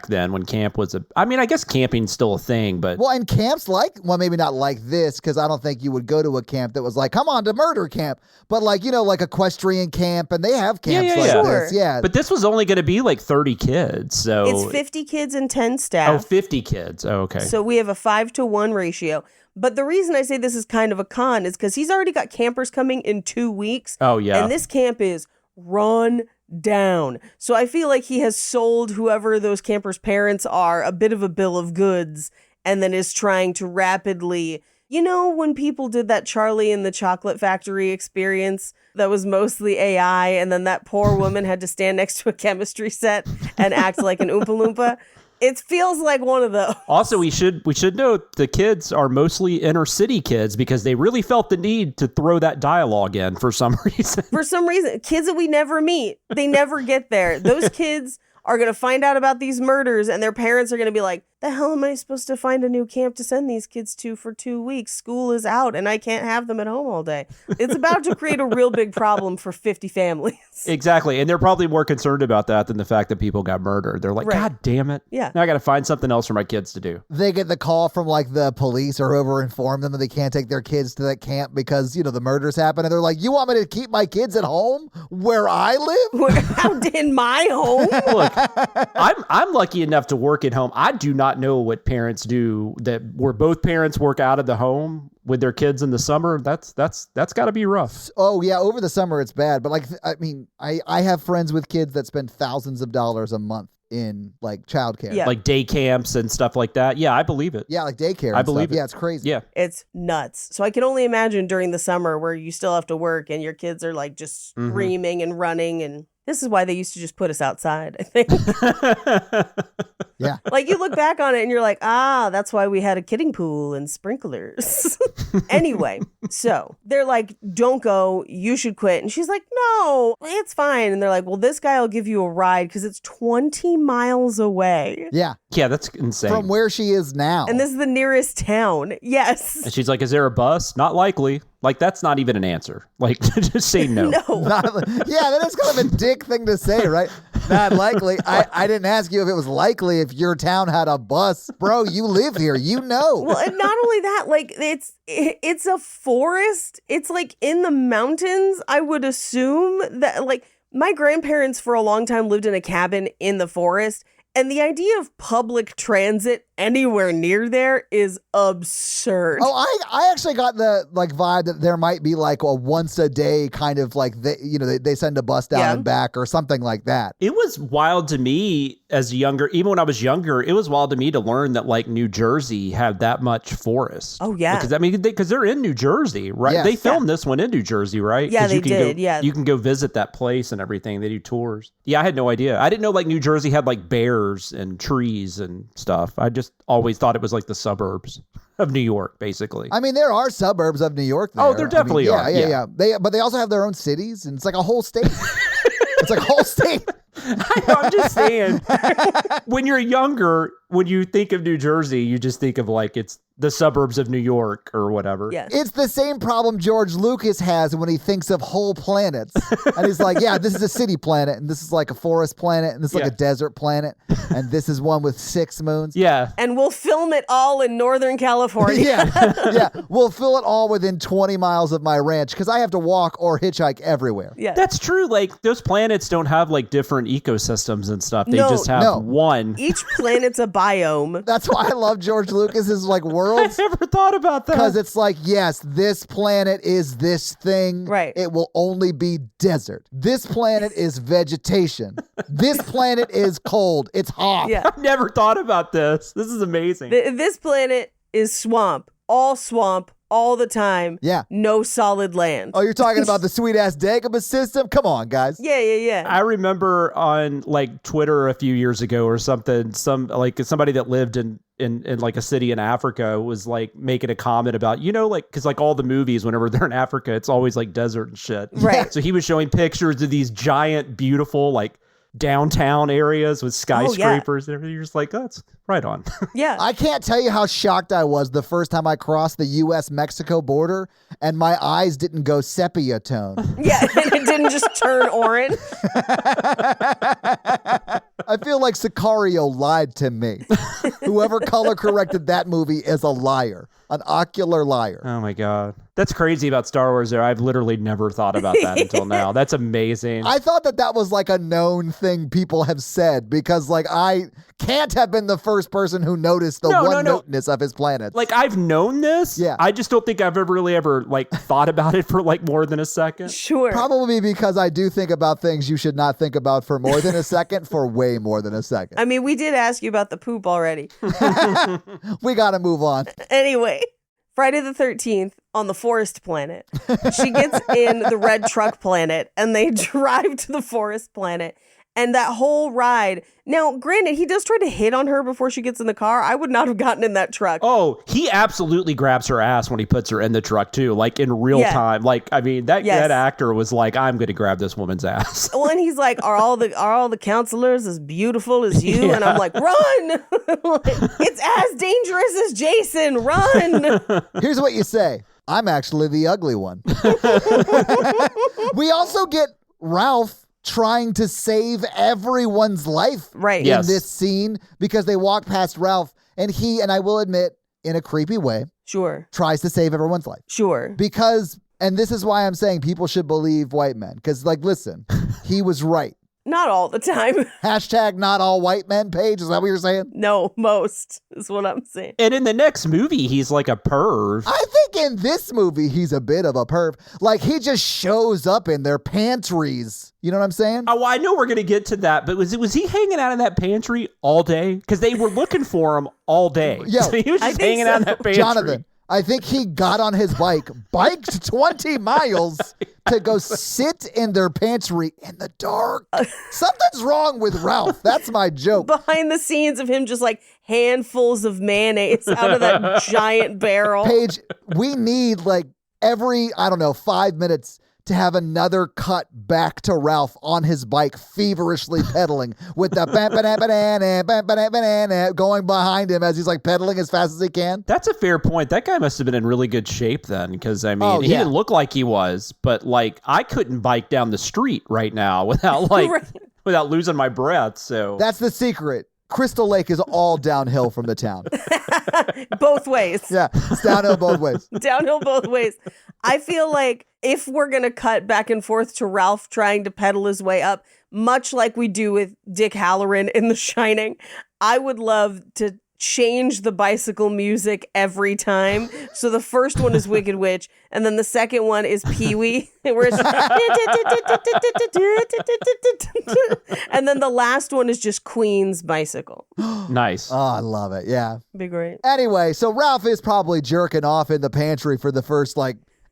then when camp was I mean, I guess camping's still a thing, but... Well, and camps maybe not like this, because I don't think you would go to a camp that was like, come on to murder camp, but like, like equestrian camp, and they have camps this. Yeah. But this was only going to be like 30 kids, so... It's 50 kids and 10 staff. Oh, 50 kids. Oh, okay. So we have a 5-to-1 ratio. But the reason I say this is kind of a con is because he's already got campers coming in 2 weeks. Oh, yeah. And this camp is run down. So I feel like he has sold whoever those campers' parents are a bit of a bill of goods and then is trying to rapidly, when people did that Charlie and the Chocolate Factory experience that was mostly AI, and then that poor woman had to stand next to a chemistry set and act like an Oompa Loompa. It feels like one of those. Also, we should note the kids are mostly inner city kids because they really felt the need to throw that dialogue in for some reason. For some reason, kids that we never meet, they never get there. Those kids are going to find out about these murders and their parents are going to be like, the hell am I supposed to find a new camp to send these kids to for 2 weeks? School is out and I can't have them at home all day. It's about to create a real big problem for 50 families. Exactly. And they're probably more concerned about that than the fact that people got murdered. They're like, Right. God damn it. Yeah. Now I got to find something else for my kids to do. They get the call from like the police or whoever informed them that they can't take their kids to that camp because, you know, the murders happen. And they're like, you want me to keep my kids at home where I live? In my home? Look, I'm lucky enough to work at home. I do not know what parents do where both parents work out of the home with their kids in the summer. That's got to be rough. Oh yeah, over the summer it's bad. But like, I mean, I have friends with kids that spend thousands of dollars a month in like childcare. Yeah. Like day camps and stuff like that. Yeah, I believe it. Yeah, like daycare. I and believe stuff. it. Yeah, it's crazy. Yeah. It's nuts. So I can only imagine during the summer where you still have to work and your kids are like just screaming and running. And this is why they used to just put us outside, I think. Yeah. Like you look back on it and you're like, that's why we had a kidding pool and sprinklers. Anyway, so they're like, don't go, you should quit. And she's like, no, it's fine. And they're like, well, this guy will give you a ride because it's 20 miles away. Yeah. Yeah, that's insane. From where she is now. And this is the nearest town. Yes. And she's like, is there a bus? Not likely. Like, that's not even an answer. Like, just say no. No. Yeah, that is kind of a dick thing to say, right? Not likely. I didn't ask you if it was likely if your town had a bus. Bro, you live here. You know. Well, and not only that, like it's a forest. It's like in the mountains. I would assume that like my grandparents for a long time lived in a cabin in the forest. And the idea of public transit anywhere near there is absurd. Oh, I actually got the like vibe that there might be like a once a day kind of like they send a bus down and back or something like that. It was wild to me as younger, even when I was younger, it was wild to me to learn that like New Jersey had that much forest. Oh, yeah. Because I mean, because they're in New Jersey, right? Yes. They filmed this one in New Jersey, right? Yeah, 'Cause they you can did, go, yeah. You can go visit that place and everything. They do tours. Yeah, I had no idea. I didn't know like New Jersey had like bears and trees and stuff. I just always thought it was like the suburbs of New York, basically. I mean, there are suburbs of New York there. Oh, there definitely are. Yeah. But they also have their own cities, and it's like a whole state. It's like a whole state. I know, I'm just saying, when you're younger, when you think of New Jersey, you just think of like it's the suburbs of New York or whatever. Yeah. It's the same problem George Lucas has when he thinks of whole planets. And he's like, yeah, this is a city planet, and this is like a forest planet, and this is like a desert planet, and this is one with 6 moons. Yeah. And we'll film it all in Northern California. Yeah. We'll fill it all within 20 miles of my ranch because I have to walk or hitchhike everywhere. Yeah. That's true. Like those planets don't have like different ecosystems and stuff. They just have one. Each planet's a biome. That's why I love George Lucas's like I worlds. never thought about that. Because it's like, yes, this planet is this thing. Right. It will only be desert. This planet is vegetation. This planet is cold. It's hot. Yeah. I've never thought about this. This is amazing. This planet is swamp all the time. Yeah. No solid land. Oh, you're talking about the sweet ass Dagobah system? Come on, guys. Yeah. I remember on like Twitter a few years ago or something, somebody that lived in like a city in Africa was like making a comment about, like, cause like all the movies, whenever they're in Africa, it's always like desert and shit. Right. So he was showing pictures of these giant, beautiful, like downtown areas with skyscrapers and everything. You're just like, oh, it's right on. Yeah. I can't tell you how shocked I was the first time I crossed the U.S.-Mexico border and my eyes didn't go sepia tone. Yeah, and it didn't just turn orange. I feel like Sicario lied to me. Whoever color corrected that movie is a liar. An ocular liar. Oh my God. That's crazy about Star Wars there. I've literally never thought about that until now. That's amazing. I thought that was like a known thing people have said because like I can't have been the first person who noticed the one-noteness of his planets. Like I've known this. Yeah. I just don't think I've ever really like thought about it for like more than a second. Sure. Probably because I do think about things you should not think about for more than a second for way more than a second. I mean, we did ask you about the poop already. We got to move on. Anyway, Friday the 13th on the forest planet. She gets in the red truck planet and they drive to the forest planet. And that whole ride. Now, granted, he does try to hit on her before she gets in the car. I would not have gotten in that truck. Oh, he absolutely grabs her ass when he puts her in the truck, too. Like, in real time. Like, I mean, that actor was like, I'm going to grab this woman's ass. Well, and he's like, are all the counselors as beautiful as you? Yeah. And I'm like, run! It's as dangerous as Jason. Run! Here's what you say. I'm actually the ugly one. We also get Ralph trying to save everyone's life right. in this scene because they walk past Ralph and he, and I will admit, in a creepy way, sure, tries to save everyone's life. Sure. Because, and this is why I'm saying people should believe white men. Because, like, listen, he was right. Not all the time. Hashtag not all white men, Paige. Is that what you're saying? No, most is what I'm saying. And in the next movie, he's like a perv. I think in this movie, he's a bit of a perv. Like, he just shows up in their pantries. You know what I'm saying? Oh, I know we're going to get to that, but was he hanging out in that pantry all day? Because they were looking for him all day. Yeah. So he was just hanging out in that pantry. Jonathan, I think he got on his bike, biked 20 miles to go sit in their pantry in the dark. Something's wrong with Ralph. That's my joke. Behind the scenes of him just like handfuls of mayonnaise out of that giant barrel. Paige, we need like every, 5 minutes to have another cut back to Ralph on his bike, feverishly pedaling with the banana going behind him as he's like pedaling as fast as he can. That's a fair point. That guy must have been in really good shape then, because I mean, he didn't look like he was, but like I couldn't bike down the street right now without like without losing my breath. So that's the secret. Crystal Lake is all downhill from the town. Both ways. Yeah, it's downhill both ways. Downhill both ways. I feel like if we're going to cut back and forth to Ralph trying to pedal his way up, much like we do with Dick Halloran in The Shining, I would love to change the bicycle music every time. So the first one is Wicked Witch, and then the second one is Pee-wee, where it's and then the last one is just Queen's Bicycle. Nice. Oh, I love it. Yeah. Be great. Anyway, so Ralph is probably jerking off in the pantry for the first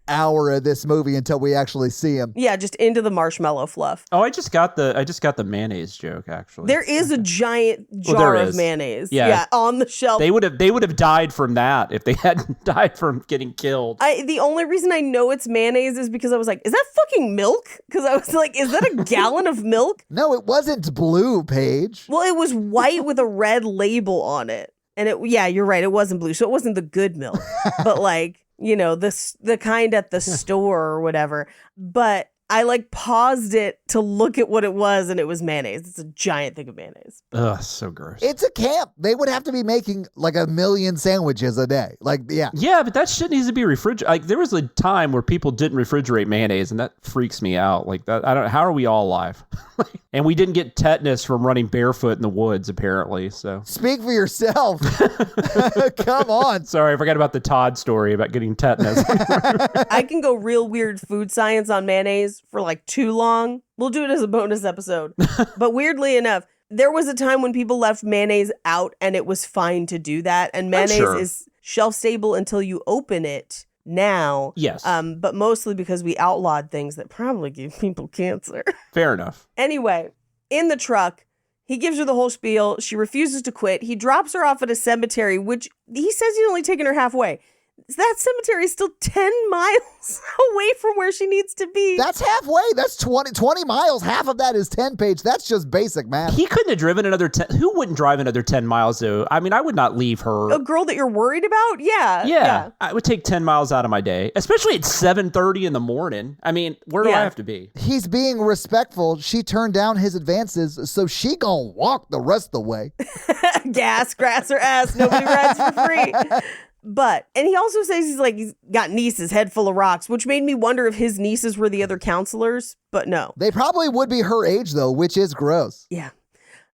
hour of this movie until we actually see him. Yeah, just into the marshmallow fluff. Oh, I just got the mayonnaise joke actually. There is a giant jar of mayonnaise. Yeah, on the shelf. They would have died from that if they hadn't died from getting killed. The only reason I know it's mayonnaise is because I was like, is that fucking milk? Because I was like, is that a gallon of milk? No, it wasn't blue, Paige. Well, it was white with a red label on it. And you're right, it wasn't blue. So it wasn't the good milk. But the kind at the store or whatever. But I paused it to look at what it was, and it was mayonnaise. It's a giant thing of mayonnaise. Ugh, so gross. It's a camp. They would have to be making 1 million sandwiches a day. Yeah, but that shit needs to be refrigerated. There was a time where people didn't refrigerate mayonnaise, and that freaks me out. How are we all alive? And we didn't get tetanus from running barefoot in the woods, apparently. So speak for yourself. Come on. Sorry, I forgot about the Todd story about getting tetanus. I can go real weird food science on mayonnaise for too long. We'll do it as a bonus episode. But weirdly enough, there was a time when people left mayonnaise out and it was fine to do that. And mayonnaise is shelf stable until you open it now. Yes. But mostly because we outlawed things that probably give people cancer. Fair enough. Anyway, in the truck, he gives her the whole spiel. She refuses to quit. He drops her off at a cemetery, which he says he's only taken her halfway. That cemetery is still 10 miles away from where she needs to be. That's halfway. That's 20 miles. Half of that is 10, Paige. That's just basic math. He couldn't have driven another 10. Who wouldn't drive another 10 miles, though? I mean, I would not leave her. A girl that you're worried about? Yeah. I would take 10 miles out of my day, especially at 7:30 in the morning. I mean, where do I have to be? He's being respectful. She turned down his advances, so she gonna walk the rest of the way. Gas, grass, or ass. Nobody rides for free. And he also says he's got nieces, head full of rocks, which made me wonder if his nieces were the other counselors, but no. They probably would be her age, though, which is gross. Yeah.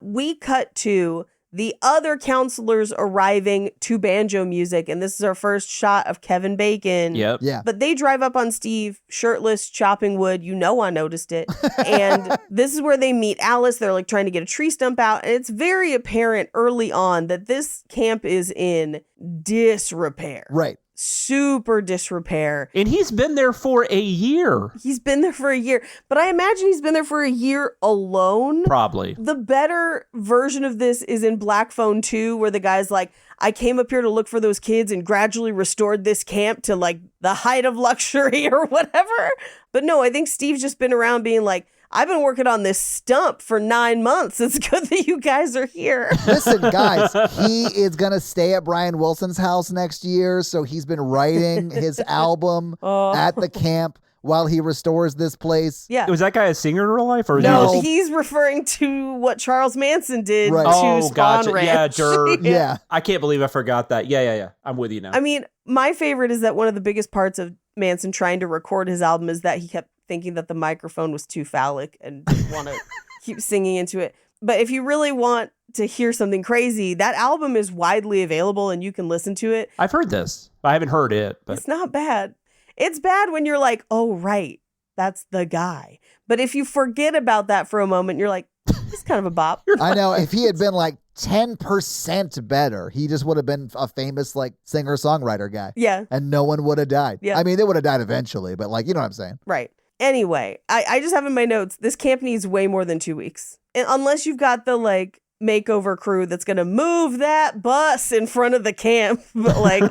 We cut to the other counselors arriving to banjo music, and this is our first shot of Kevin Bacon. Yep. Yeah. But they drive up on Steve, shirtless, chopping wood. I noticed it. And this is where they meet Alice. They're trying to get a tree stump out. And it's very apparent early on that this camp is in disrepair. Right. super disrepair. And he's been there for a year. He's been there for a year, but I imagine he's been there for a year alone. Probably. The better version of this is in Black Phone 2, where the guy's like, I came up here to look for those kids and gradually restored this camp to like the height of luxury or whatever. But no, I think Steve's just been around being like, I've been working on this stump for 9 months. It's good that you guys are here. Listen, guys, he is going to stay at Brian Wilson's house next year. So he's been writing his album at the camp while he restores this place. Yeah. Was that guy a singer in real life? Or No, he just... he's referring to what Charles Manson did Right. to Spawn Ranch. Yeah. I can't believe I forgot that. Yeah. I'm with you now. I mean, my favorite is that one of the biggest parts of Manson trying to record his album is that he kept thinking that the microphone was too phallic and didn't want to keep singing into it. But if you really want to hear something crazy, that album is widely available and you can listen to it. I've heard this. I haven't heard it, but It's not bad. It's bad when you're like, oh, right, that's the guy. But if you forget about that for a moment, you're like, it's kind of a bop. I know. If he had been like 10% better, he just would have been a famous like singer-songwriter guy. Yeah. And no one would have died. Yeah. I mean, they would have died eventually, but like, you know what I'm saying? Right. Anyway, I just have in my notes, this camp needs way more than 2 weeks. And unless you've got the like makeover crew that's going to move that bus in front of the camp. But like,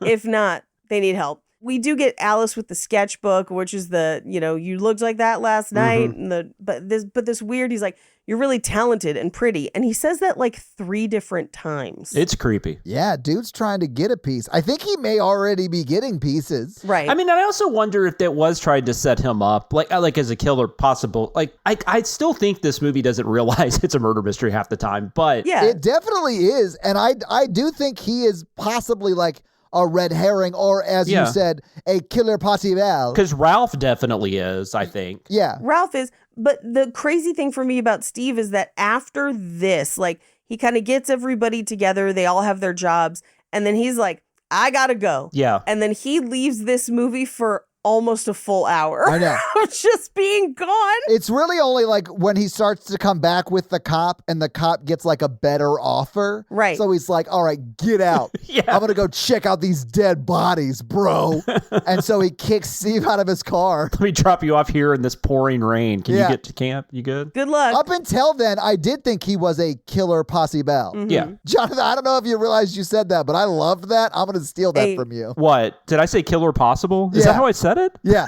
if not, they need help. We do get Alice with the sketchbook, which is the, you looked like that last night. And but this weird, he's like, you're really talented and pretty. And he says that like 3 different times. it's creepy. Yeah, dude's trying to get a piece. I think he may already be getting pieces. Right. I mean, I also wonder if that was trying to set him up, like as a killer possible. Like, I still think this movie doesn't realize it's a murder mystery half the time, but yeah. It definitely is. And I do think he is possibly like a red herring or, as you said, a killer possible. because Ralph definitely is, I think. Yeah. Ralph is. But the crazy thing for me about Steve is that after this, like, he kind of gets everybody together. They all have their jobs. And then he's like, I gotta go. Yeah. And then he leaves this movie for almost a full hour. I know. Of just being gone. It's really only like when he starts to come back with the cop and the cop gets like a better offer. Right. So he's like, all right, get out. Yeah. I'm going to go check out these dead bodies, bro. And so he kicks Steve out of his car. Let me drop you off here in this pouring rain. Can you get to camp? You good? Good luck. Up until then, I did think he was a killer possible. Yeah. Jonathan, I don't know if you realized you said that, but I loved that. I'm going to steal that Hey. from you. What? Did I say killer possible? Is Yeah. that how I said it? Yeah.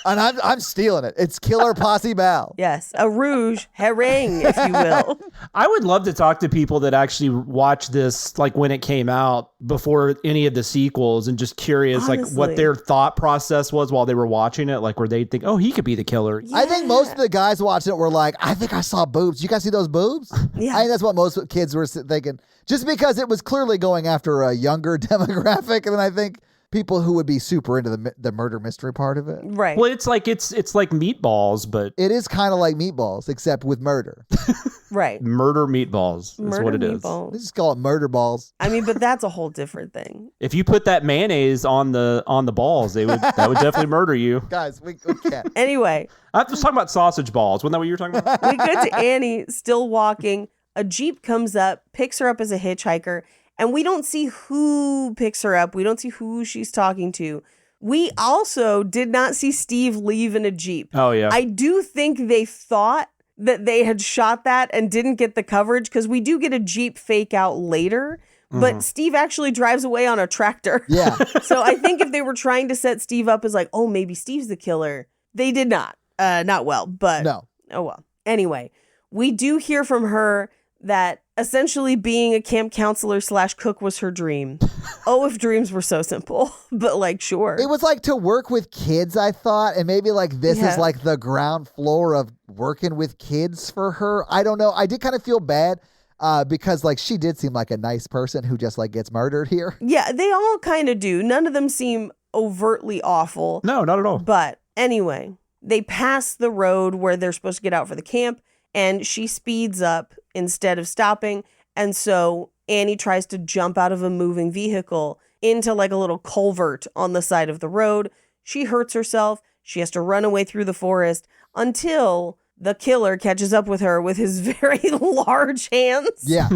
And I'm stealing it. It's killer possible. Yes. A rouge herring, if you will. I would love to talk to people that actually watched this, like when it came out before any of the sequels, and just curious, like Honestly. what their thought process was while they were watching it. Like, where they think, oh, he could be the killer. I think most of the guys watching it were like, I think I saw boobs. You guys see those boobs? Yeah. I think that's what most kids were thinking. Just because it was clearly going after a younger demographic. And then I think people who would be super into the murder mystery part of it. Right. Well, it's like meatballs, but It is kind of like meatballs, except with murder. Right. murder meatballs is Murder what it is. meatballs. They just call it murder balls. I mean, but that's a whole different thing. If you put that mayonnaise on the balls, that would definitely murder you. Guys, we can't. Anyway, I was talking about sausage balls. Wasn't that what you were talking about? we get to Annie still walking. A Jeep comes up, picks her up as a hitchhiker, and we don't see who picks her up. We don't see who she's talking to. We also did not see Steve leave in a Jeep. Oh, yeah. I do think they thought that they had shot that and didn't get the coverage, because we do get a Jeep fake out later, but Steve actually drives away on a tractor. Yeah. So I think if they were trying to set Steve up as like, oh, maybe Steve's the killer, they did not. Not well, but No. oh well. Anyway, we do hear from her that essentially being a camp counselor / cook was her dream. Oh, if dreams were so simple, but like, sure. It was like to work with kids, I thought, and maybe like this is like the ground floor of working with kids for her. I don't know. I did kind of feel bad because like she did seem like a nice person who just like gets murdered here. Yeah, they all kind of do. None of them seem overtly awful. No, not at all. But anyway, they pass the road where they're supposed to get out for the camp, and she speeds up instead of stopping. And so Annie tries to jump out of a moving vehicle into like a little culvert on the side of the road. She hurts herself. She has to run away through the forest until the killer catches up with her with his very large hands. Yeah.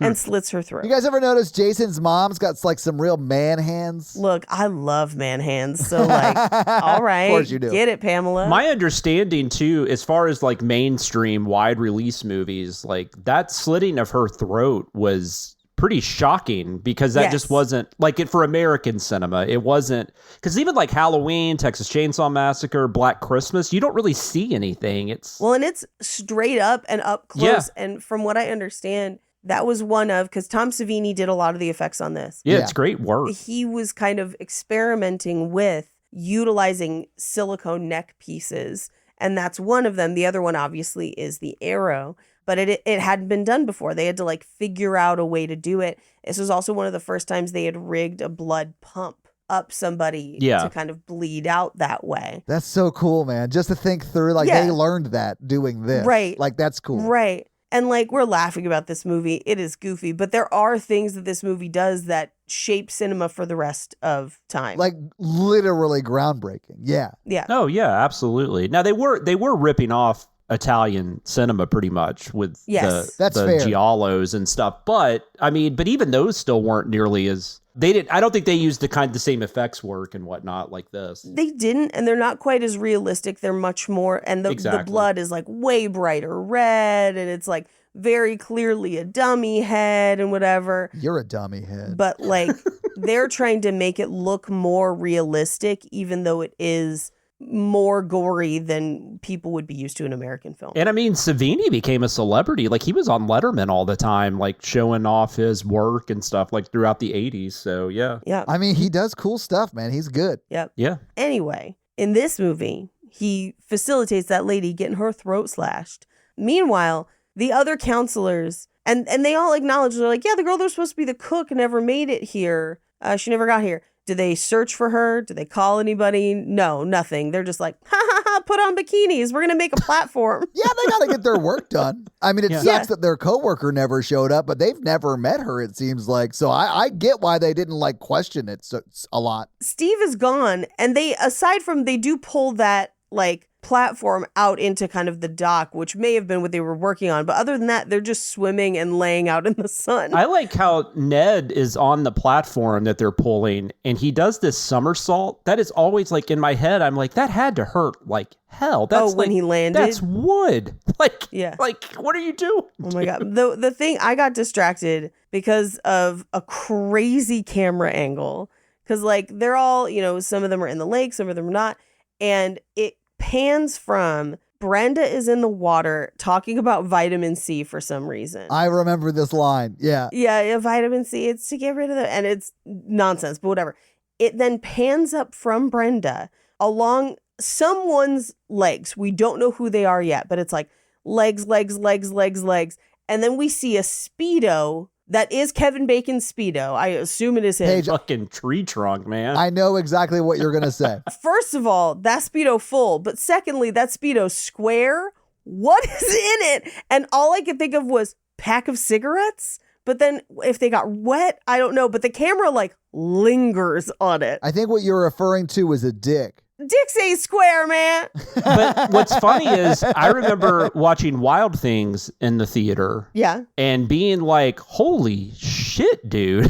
And slits her throat. You guys ever notice Jason's mom's got like some real man hands? Look, I love man hands. So like, all right. Of course you do. Get it, Pamela. My understanding too, as far as like mainstream wide release movies, like that slitting of her throat was pretty shocking because that just wasn't like it for American cinema. It wasn't, because even like Halloween, Texas Chainsaw Massacre, Black Christmas, you don't really see anything. And it's straight up and up close. Yeah. And from what I understand, that was one of, because Tom Savini did a lot of the effects on this. Yeah, it's great work. He was kind of experimenting with utilizing silicone neck pieces. And that's one of them. The other one obviously is the arrow. But it hadn't been done before. They had to like figure out a way to do it. This was also one of the first times they had rigged a blood pump up somebody to kind of bleed out that way. That's so cool, man. Just to think through, like they learned that doing this. Right. Like that's cool. Right. And like we're laughing about this movie. It is goofy, but there are things that this movie does that shape cinema for the rest of time. Like literally groundbreaking. Yeah. Yeah. Oh yeah, absolutely. Now they were ripping off Italian cinema pretty much with the giallos and stuff, but I mean, but even those still weren't nearly as I don't think they used the same effects work and whatnot like this. They didn't, and they're not quite as realistic. They're much more, and the blood is like way brighter red, and it's like very clearly a dummy head and whatever. You're a dummy head. But like they're trying to make it look more realistic, even though it is more gory than people would be used to in American film. And I mean, Savini became a celebrity. Like he was on Letterman all the time, like showing off his work and stuff like throughout the 80s. So yeah. Yeah. I mean, he does cool stuff, man. He's good. Yep. Yeah. Anyway, in this movie, he facilitates that lady getting her throat slashed. Meanwhile, the other counselors, and they all acknowledge, they're like, yeah, the girl that was supposed to be the cook never made it here. She never got here. Did they search for her? Did they call anybody? No, nothing. They're just like, ha ha ha, put on bikinis. We're going to make a platform. Yeah, they got to get their work done. I mean, it sucks that their coworker never showed up, but they've never met her, it seems like. So I get why they didn't like question it a lot. Steve is gone. And they do pull that like platform out into kind of the dock, which may have been what they were working on. But other than that, they're just swimming and laying out in the sun. I like how Ned is on the platform that they're pulling and he does this somersault. That is always like in my head. I'm like, that had to hurt like hell. That's when he landed. That's wood. Like, what are you doing? Oh my God. The thing, I got distracted because of a crazy camera angle. Because like they're all, some of them are in the lake, some of them are not. And it pans from Brenda is in the water talking about vitamin C for some reason. I remember this line. Yeah. Yeah, vitamin C, it's to get rid of and it's nonsense, but whatever. It then pans up from Brenda along someone's legs. We don't know who they are yet, but it's like legs. And then we see a Speedo that is Kevin Bacon's Speedo. I assume it is his. Paige, fucking tree trunk, man. I know exactly what you're going to say. First of all, that Speedo full. But secondly, that Speedo square. What is in it? And all I could think of was pack of cigarettes. But then if they got wet, I don't know. But the camera like lingers on it. I think what you're referring to was a dick. Dicks ain't square, man. But what's funny is I remember watching Wild Things in the theater. Yeah. And being like, holy shit, dude.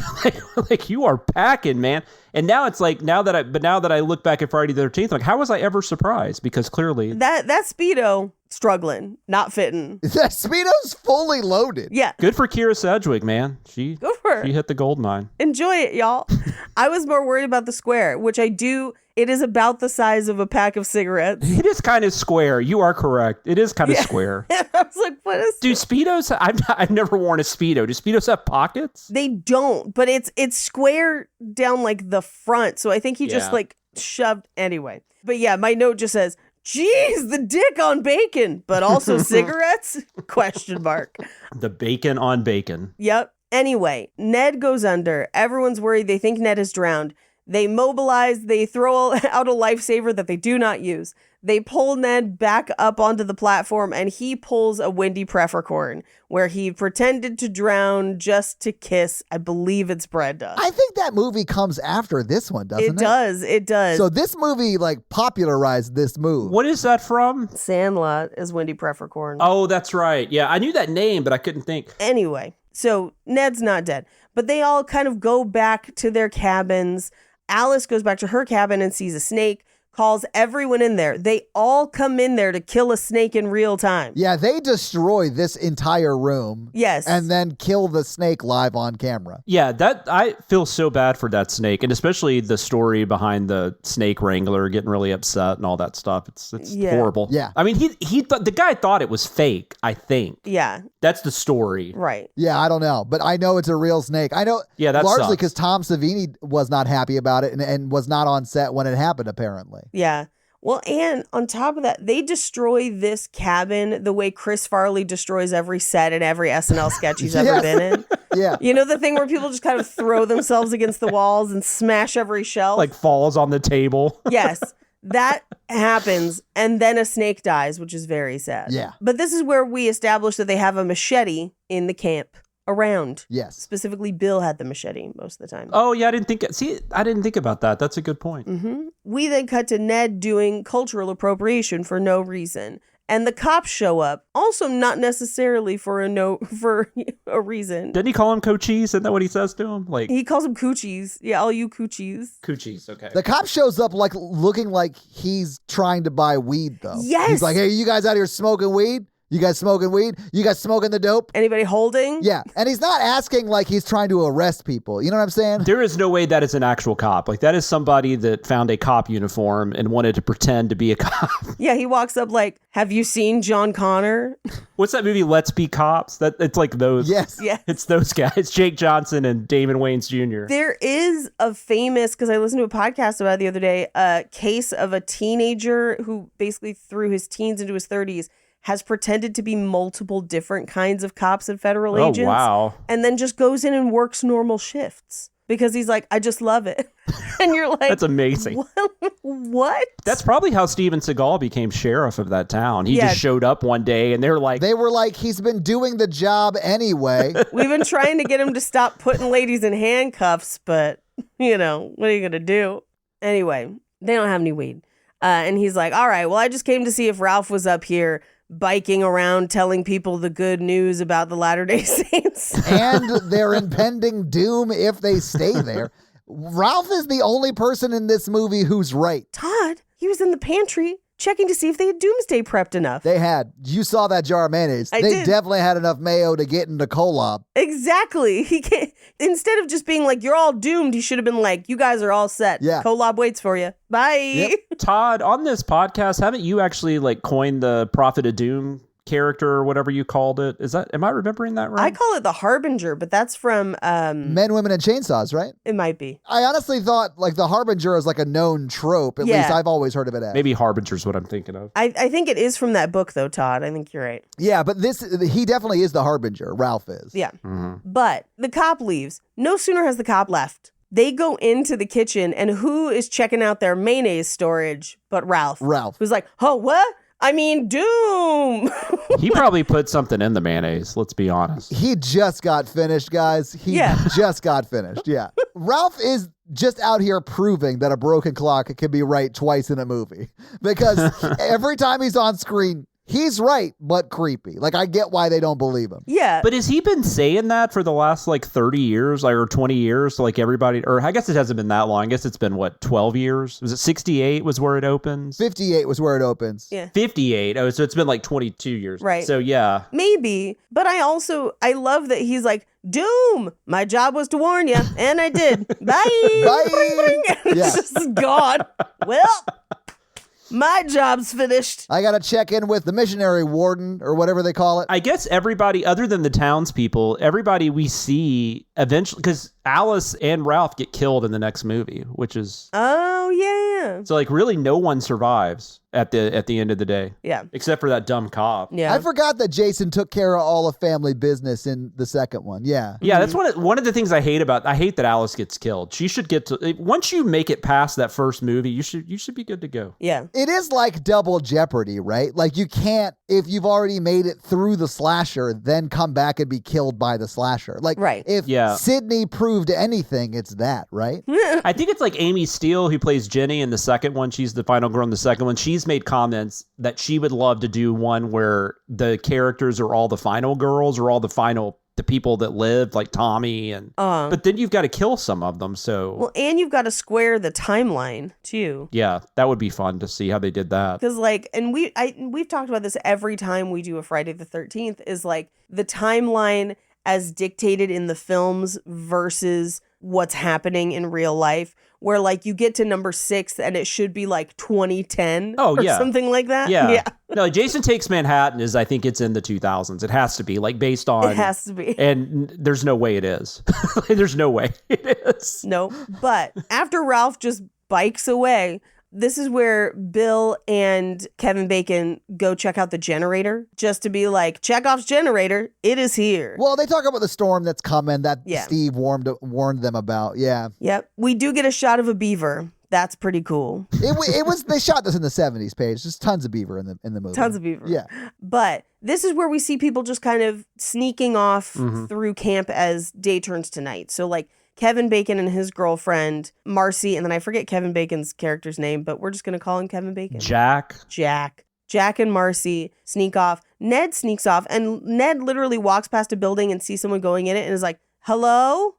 like you are packing, man. And now it's like, now that I look back at Friday the 13th, like how was I ever surprised? Because clearly that Speedo struggling, not fitting. That Speedo's fully loaded. Yeah. Good for Kira Sedgwick, man. She hit the gold mine. Enjoy it, y'all. I was more worried about the square, which I do. It is about the size of a pack of cigarettes. It is kind of square. You are correct. It is kind of square. I was like, what is Do Speedos, I've never worn a Speedo. Do Speedos have pockets? They don't, but it's square down like the front. So I think he just like shoved anyway. But yeah, my note just says, geez, the dick on bacon, but also cigarettes? ? The bacon on bacon. Yep. Anyway, Ned goes under. Everyone's worried. They think Ned is drowned. They mobilize, they throw out a lifesaver that they do not use. They pull Ned back up onto the platform, and he pulls a Wendy Peppercorn, where he pretended to drown just to kiss, I believe it's Brenda. I think that movie comes after this one, doesn't it? It does. So this movie, like, popularized this move. What is that from? Sandlot is Wendy Peppercorn. Oh, that's right. Yeah, I knew that name, but I couldn't think. Anyway, so Ned's not dead, but they all kind of go back to their cabins. Alice goes back to her cabin and sees a snake, calls everyone in there. They all come in there to kill a snake in real time. Yeah, they destroy this entire room. Yes. And then kill the snake live on camera. Yeah, that I feel so bad for that snake, and especially the story behind the snake wrangler getting really upset and all that stuff. It's horrible. Yeah. I mean, he thought the guy thought it was fake, I think. Yeah. That's the story. Right. Yeah, I don't know, but I know it's a real snake. I know. Yeah, that largely sucks. because Tom Savini was not happy about it and was not on set when it happened, apparently. Yeah. Well, and on top of that, they destroy this cabin the way Chris Farley destroys every set and every SNL sketch he's ever been in. Yeah. You know, the thing where people just kind of throw themselves against the walls and smash every shelf? Like falls on the table. Yes. That happens, and then a snake dies, which is very sad. Yeah. But this is where we establish that they have a machete in the camp around. Yes. Specifically, Bill had the machete most of the time. Oh, yeah, I didn't think about that. That's a good point. Mm-hmm. We then cut to Ned doing cultural appropriation for no reason. And the cops show up, also not necessarily for a reason. Didn't he call him Cochise? Isn't that what he says to him? Like He calls them coochies. Yeah, all you coochies. Coochies, okay. The cop shows up like looking like he's trying to buy weed, though. Yes. He's like, hey, you guys out here smoking weed? You guys smoking weed? You guys smoking the dope? Anybody holding? Yeah. And he's not asking like he's trying to arrest people. You know what I'm saying? There is no way that is an actual cop. Like, that is somebody that found a cop uniform and wanted to pretend to be a cop. Yeah, he walks up like, have you seen John Connor? What's that movie, Let's Be Cops? It's like those. Yes. Yes. It's those guys, Jake Johnson and Damon Wayans Jr. There is a famous, because I listened to a podcast about it the other day, a case of a teenager who basically threw his teens into his 30s has pretended to be multiple different kinds of cops and federal agents. Oh, wow. And then just goes in and works normal shifts because he's like, I just love it. And you're like, That's amazing. What? That's probably how Steven Seagal became sheriff of that town. He just showed up one day and they were like, he's been doing the job anyway. We've been trying to get him to stop putting ladies in handcuffs, but, you know, what are you going to do? Anyway, they don't have any weed. And he's like, all right, well, I just came to see if Ralph was up here biking around telling people the good news about the Latter-day Saints. And their impending doom if they stay there. Ralph is the only person in this movie who's right. Todd, he was in the pantry checking to see if they had doomsday prepped enough. They had. You saw that jar of mayonnaise. I They did. definitely had enough mayo to get into Kolob. Exactly. He can't, instead of just being like, you're all doomed, he should have been like, you guys are all set. Yeah. Kolob waits for you. Bye. Yep. Todd, on this podcast, haven't you actually like coined the Prophet of Doom character or whatever you called it? Am I remembering that right? I call it the Harbinger, but that's from Men, Women, and Chainsaws, right? it might be. I honestly thought like the Harbinger is like a known trope. At Yeah. least I've always heard of it as. Maybe Harbinger's what I'm thinking of. I think it is from that book though, Todd. I think you're right. Yeah, but he definitely is the Harbinger. Ralph is. Yeah. Mm-hmm. But the cop leaves. No sooner has the cop left. They go into the kitchen, and who is checking out their mayonnaise storage but Ralph? Ralph. Who's like, oh, what? I mean, Doom. He probably put something in the mayonnaise, let's be honest. He just got finished, guys. He just got finished. Yeah. Ralph is just out here proving that a broken clock can be right twice in a movie. Because every time he's on screen, he's right, but creepy. Like, I get why they don't believe him. Yeah. But has he been saying that for the last like 30 years or 20 years to like everybody? Or I guess it hasn't been that long. I guess it's been 12 years? Was it 68 was where it opens? 58 was where it opens. Yeah. 58. Oh, so it's been like 22 years. Right. So yeah. Maybe. But I love that he's like, Doom, my job was to warn you, and I did. Bye. Bye. It's Yeah. just gone. Well, my job's finished. I got to check in with the missionary warden or whatever they call it. I guess everybody other than the townspeople, everybody we see eventually, because Alice and Ralph get killed in the next movie, which is... Oh, yeah. So like really no one survives. at the end of the day. Yeah. Except for that dumb cop. Yeah. I forgot that Jason took care of all of family business in the second one. Yeah. Yeah, that's one of the things I hate that Alice gets killed. She should get to, once you make it past that first movie, you should be good to go. Yeah. It is like double jeopardy, right? Like you can't, if you've already made it through the slasher, then come back and be killed by the slasher. Like if Sydney proved anything, it's that, right? I think it's like Amy Steele, who plays Jenny in the second one. She's the final girl in the second one. She's made comments that she would love to do one where the characters are all the final girls or all the people that lived, like Tommy, and but then you've got to kill some of them. So and you've got to square the timeline too. Yeah, that would be fun to see how they did that. Because and we've talked about this every time we do a Friday the 13th is like the timeline as dictated in the films versus what's happening in real life. Where like you get to number 6 and it should be like 2010 or something like that. Yeah. No, Jason Takes Manhattan I think it's in the 2000s. It has to be like based on. It has to be. And there's no way it is. There's no way it is. No. But after Ralph just bikes away, this is where Bill and Kevin Bacon go check out the generator just to be like, Chekhov's generator, it is here. Well, they talk about the storm that's coming that Steve warned them about. Yeah. Yep. We do get a shot of a beaver. That's pretty cool. It was they shot this in the 70s, Paige. There's tons of beaver in the movie. Tons of beaver. Yeah. But this is where we see people just kind of sneaking off through camp as day turns to night. So like Kevin Bacon and his girlfriend, Marcy, and then I forget Kevin Bacon's character's name, but we're just going to call him Kevin Bacon. Jack and Marcy sneak off. Ned sneaks off, and Ned literally walks past a building and sees someone going in it and is like, hello?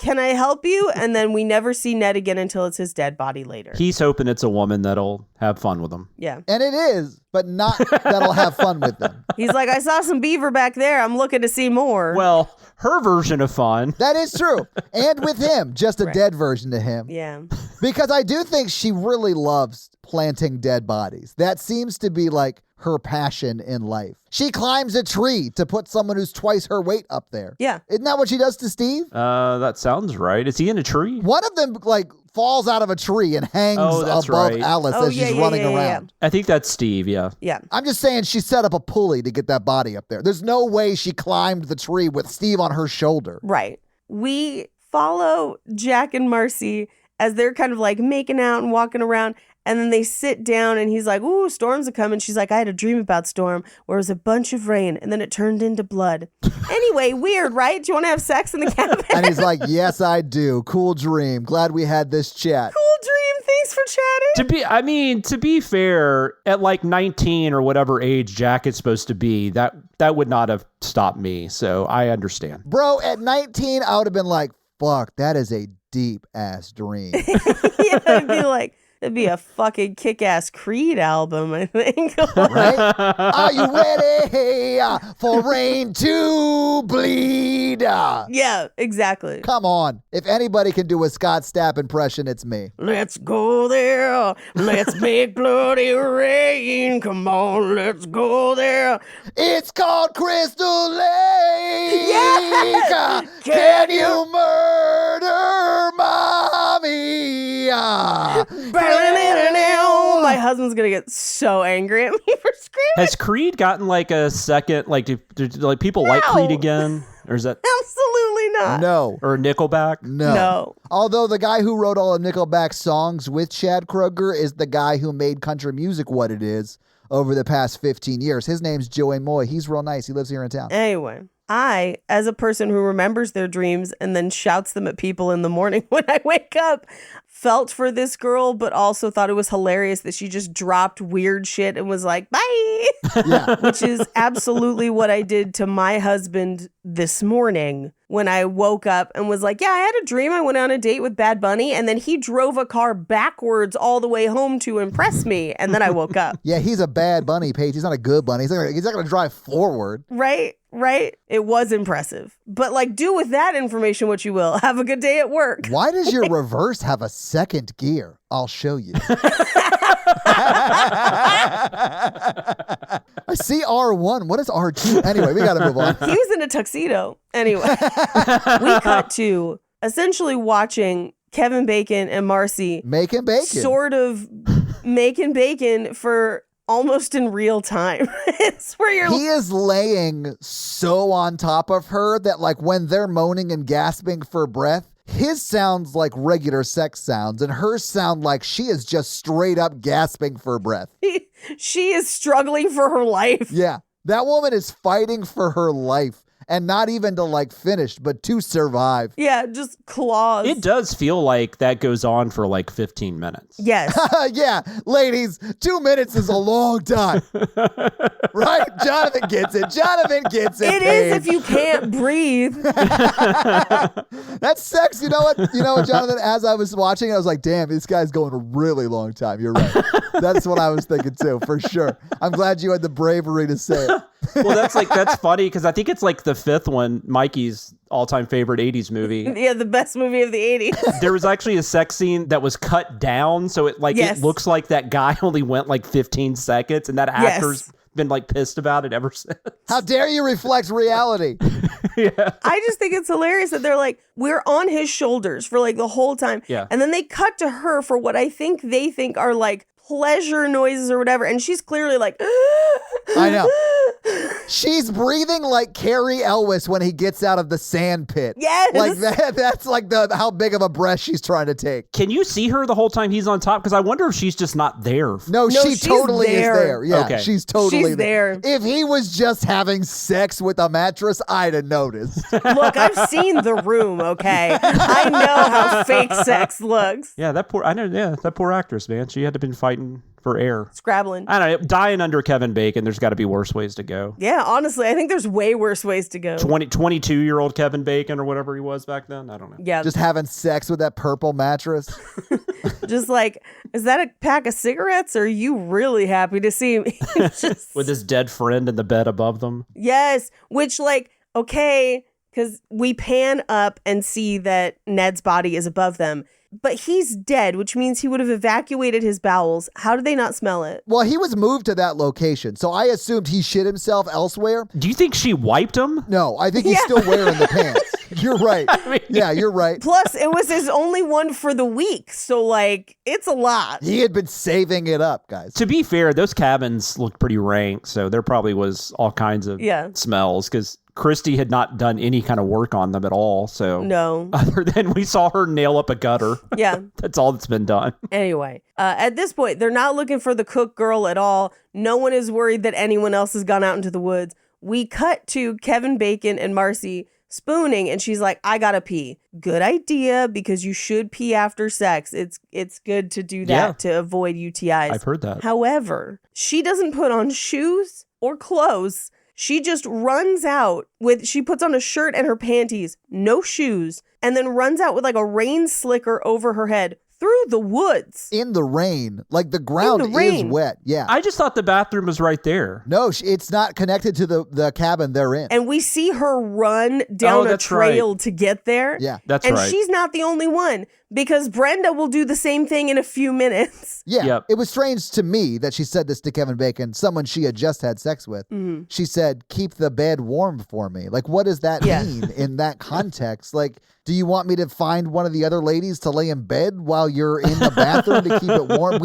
Can I help you? And then we never see Ned again until it's his dead body later. He's hoping it's a woman that'll have fun with him. Yeah. And it is, but not that'll have fun with them. He's like, I saw some beaver back there. I'm looking to see more. Well, her version of fun. That is true. And with him, just a dead version to him. Yeah. Because I do think she really loves planting dead bodies. That seems to be like her passion in life. She climbs a tree to put someone who's twice her weight up there. Yeah. Isn't that what she does to Steve? That sounds right. Is he in a tree? One of them like falls out of a tree and hangs above Alice as she's running around. I think that's Steve, yeah. Yeah. I'm just saying she set up a pulley to get that body up there. There's no way she climbed the tree with Steve on her shoulder. Right. We follow Jack and Marcy as they're kind of like making out and walking around. And then they sit down and he's like, ooh, storms are coming. She's like, I had a dream about storm where it was a bunch of rain and then it turned into blood. Anyway, weird, right? Do you want to have sex in the cabin? And he's like, yes, I do. Cool dream. Glad we had this chat. Cool dream. Thanks for chatting. To be fair, at like 19 or whatever age Jack is supposed to be, that would not have stopped me. So I understand. Bro, at 19, I would have been like, fuck, that is a deep ass dream. Yeah, I'd be like, it'd be a fucking kick-ass Creed album, I think. Right? Are you ready for rain to bleed? Yeah, exactly. Come on. If anybody can do a Scott Stapp impression, it's me. Let's go there. Let's make bloody rain. Come on, let's go there. It's called Crystal Lake. Yes! Can you murder mommy? My husband's gonna get so angry at me for screaming. Has Creed gotten like a second, like do like people like Creed again? Or is that absolutely not? No. Or Nickelback? No. Although the guy who wrote all of Nickelback's songs with Chad Kroeger is the guy who made country music what it is over the past 15 years. His name's Joey Moy. He's real nice. He lives here in town. Anyway, I, as a person who remembers their dreams and then shouts them at people in the morning when I wake up, felt for this girl, but also thought it was hilarious that she just dropped weird shit and was like, bye. Yeah. Which is absolutely what I did to my husband this morning when I woke up and was like, yeah, I had a dream. I went on a date with Bad Bunny and then he drove a car backwards all the way home to impress me. And then I woke up. Yeah, he's a bad bunny, Paige. He's not a good bunny. He's not going to drive forward. Right. It was impressive. But like, do with that information what you will. Have a good day at work. Why does your reverse have a second gear? I'll show you. I see R1. What is R2? Anyway, we got to move on. He was in a tuxedo. Anyway, we cut to essentially watching Kevin Bacon and Marcy making bacon. sort of making bacon for almost in real time. It's where you're He is laying so on top of her that like when they're moaning and gasping for breath, his sounds like regular sex sounds and hers sound like she is just straight up gasping for breath. she is struggling for her life. Yeah. That woman is fighting for her life. And not even to like finish, but to survive. Yeah, just claws. It does feel like that goes on for like 15 minutes. Yes. Yeah, ladies, 2 minutes is a long time. Right? Jonathan gets it. Jonathan gets it. It is if you can't breathe. That's sex. You know what? You know what, Jonathan? As I was watching, I was like, damn, this guy's going a really long time. You're right. That's what I was thinking too, for sure. I'm glad you had the bravery to say it. Well, that's funny because I think it's like the fifth one, Mikey's all-time favorite 80s movie. Yeah, the best movie of the 80s. There was actually a sex scene that was cut down, so it it looks like that guy only went like 15 seconds, and that actor's been like pissed about it ever since. How dare you reflect reality? Yeah. I just think it's hilarious that they're like, we're on his shoulders for like the whole time. Yeah. And then they cut to her for what I think they think are like pleasure noises or whatever. And she's clearly like, I know. She's breathing like Carrie Elwes when he gets out of the sand pit. Yes. Like that's like how big of a breath she's trying to take. Can you see her the whole time he's on top? Because I wonder if she's just not there. No, she she's totally there. is there. Yeah, Okay. she's totally She's there. If he was just having sex with a mattress, I'd have noticed. Look, I've seen The Room, okay? I know how fake sex looks. Yeah, that poor actress, man. She had to been fighting for air. Scrabbling. I don't know, dying under Kevin Bacon, there's got to be worse ways to go. Yeah, honestly, I think there's way worse ways to go. 22-year-old Kevin Bacon or whatever he was back then. I don't know. Yeah. Just having sex with that purple mattress. Just like, is that a pack of cigarettes or are you really happy to see me? Just, With his dead friend in the bed above them. yes, which like, okay, because we pan up and see that Ned's body is above them. But he's dead, which means he would have evacuated his bowels. How did they not smell it? Well, he was moved to that location, so I assumed he shit himself elsewhere. Do you think she wiped him? No, I think he's still wearing the pants. You're right. Yeah, you're right. Plus, it was his only one for the week. So, like, it's a lot. He had been saving it up, guys. To be fair, those cabins looked pretty rank, so there probably was all kinds of smells because Christy had not done any kind of work on them at all. So No. other than we saw her nail up a gutter. Yeah. That's all that's been done. Anyway, at this point, they're not looking for the cook girl at all. No one is worried that anyone else has gone out into the woods. We cut to Kevin Bacon and Marcy spooning, and she's like, I gotta pee. Good idea, because you should pee after sex. It's good to do that to avoid UTIs. I've heard that. However, she doesn't put on shoes or clothes. She just runs out she puts on a shirt and her panties, no shoes, and then runs out with like a rain slicker over her head through the woods. In the rain. Like the ground is wet. Yeah. I just thought the bathroom was right there. No, it's not connected to the cabin they're in. And we see her run down a trail to get there. Yeah. That's and right. she's not the only one, because Brenda will do the same thing in a few minutes. Yeah. Yep. It was strange to me that she said this to Kevin Bacon, someone she had just had sex with. Mm-hmm. She said, keep the bed warm for me. Like, what does that mean in that context? Like, do you want me to find one of the other ladies to lay in bed while you're in the bathroom to keep it warm?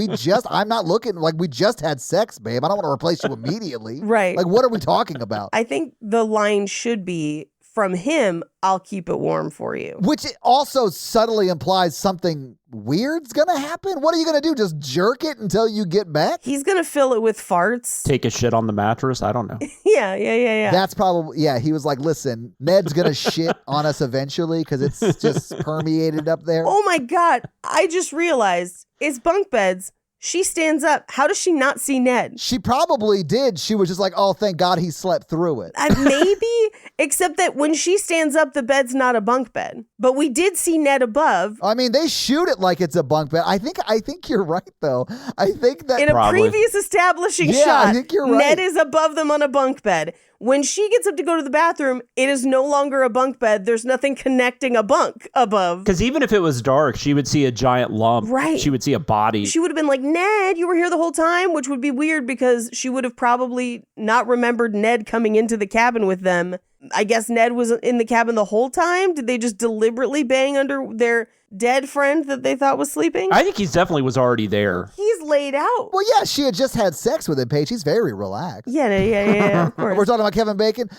I'm not looking, like, we just had sex, babe. I don't want to replace you immediately. Right. Like, what are we talking about? I think the line should be from him, I'll keep it warm for you. Which also subtly implies something weird's gonna happen. What are you gonna do? Just jerk it until you get back? He's going to fill it with farts. Take a shit on the mattress? I don't know. Yeah. That's probably, he was like, listen, Ned's gonna shit on us eventually because it's just permeated up there. Oh my God. I just realized it's bunk beds. She stands up. How does she not see Ned? She probably did. She was just like, oh, thank God he slept through it. Maybe, except that when she stands up, the bed's not a bunk bed. But we did see Ned above. I mean, they shoot it like it's a bunk bed. I think you're right, though. I think that in a previous establishing shot, I think you're right. Ned is above them on a bunk bed. When she gets up to go to the bathroom, it is no longer a bunk bed. There's nothing connecting a bunk above. Because even if it was dark, she would see a giant lump. Right. She would see a body. She would have been like, Ned, you were here the whole time, which would be weird because she would have probably not remembered Ned coming into the cabin with them. I guess Ned was in the cabin the whole time. Did they just deliberately bang under their dead friend that they thought was sleeping? I think he definitely was already there. He's laid made out. Well, yeah, she had just had sex with him, Paige. He's very relaxed. Yeah, of course. We're talking about Kevin Bacon.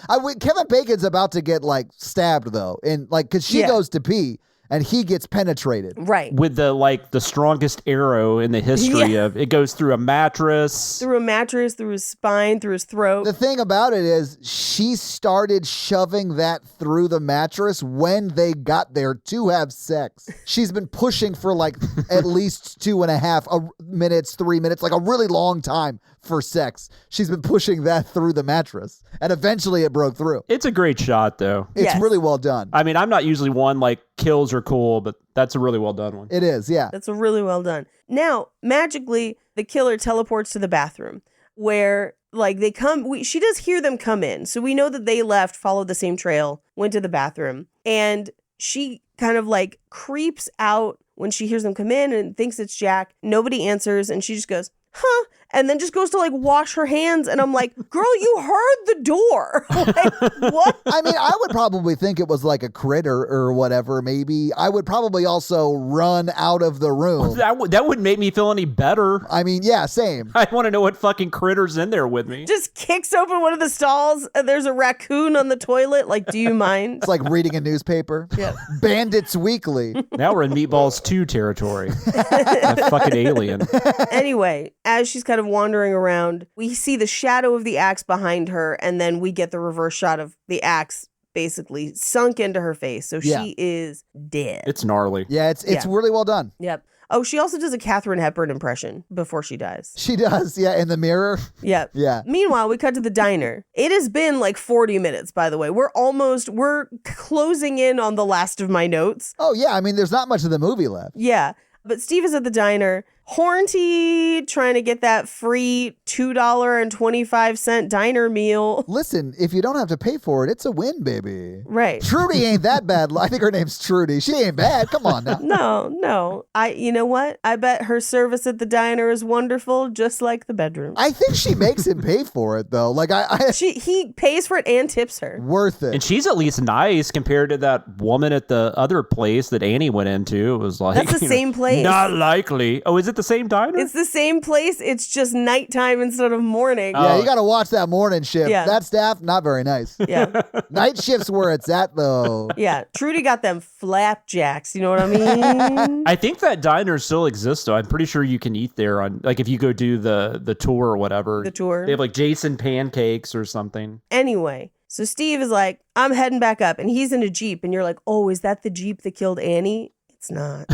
Kevin Bacon's about to get like stabbed though, and like because she goes to pee and he gets penetrated. Right. With the strongest arrow in the history of it goes through a mattress. Through his spine, through his throat. The thing about it is she started shoving that through the mattress when they got there to have sex. She's been pushing for like at least 2.5 minutes, 3 minutes, like a really long time for sex. She's been pushing that through the mattress and eventually it broke through. It's a great shot though. It's really well done. I mean, I'm not usually one like kills are cool, but that's a really well done one. It is, yeah. That's a really well done. Now, magically, the killer teleports to the bathroom where like they come, she does hear them come in. So we know that they left, followed the same trail, went to the bathroom, and she kind of like creeps out when she hears them come in and thinks it's Jack. Nobody answers and she just goes, huh? And then just goes to like wash her hands. And I'm like, girl, you heard the door. Like, what? I mean, I would probably think it was like a critter or whatever, maybe. I would probably also run out of the room. That wouldn't make me feel any better. I mean, yeah, same. I want to know what fucking critter's in there with me. Just kicks open one of the stalls and there's a raccoon on the toilet. Like, do you mind? It's like reading a newspaper. Yeah. Bandits Weekly. Now we're in Meatballs 2 territory. That fucking alien. Anyway, as she's kind of wandering around, we see the shadow of the axe behind her, and then we get the reverse shot of the axe basically sunk into her face. So she is dead. It's gnarly. Yeah, it's really well done. Yep. Oh, she also does a Katharine Hepburn impression before she dies. She does, yeah, in the mirror. Yep. Yeah. Meanwhile, we cut to the diner. It has been like 40 minutes, by the way. We're closing in on the last of my notes. Oh, yeah, I mean, there's not much of the movie left. Yeah. But Steve is at the diner, horny, trying to get that free $2.25 diner meal. Listen, if you don't have to pay for it, it's a win, baby. Right. Trudy ain't that bad. I think her name's Trudy. She ain't bad. Come on now. No. You know what? I bet her service at the diner is wonderful, just like the bedroom. I think she makes him pay for it, though. Like, he pays for it and tips her. Worth it. And she's at least nice compared to that woman at the other place that Annie went into. It was like... That's the same place. Not likely. Oh, is it the same diner? It's the same place. It's just nighttime instead of morning. Yeah, you got to watch that morning shift. Yeah. That staff, not very nice. Yeah. Night shift's where it's at, though. Yeah. Trudy got them flapjacks. You know what I mean? I think that diner still exists, though. I'm pretty sure you can eat there on, like, if you go do the tour or whatever. The tour. They have, like, Jason pancakes or something. Anyway, so Steve is like, I'm heading back up. And he's in a Jeep. And you're like, oh, is that the Jeep that killed Annie? It's not.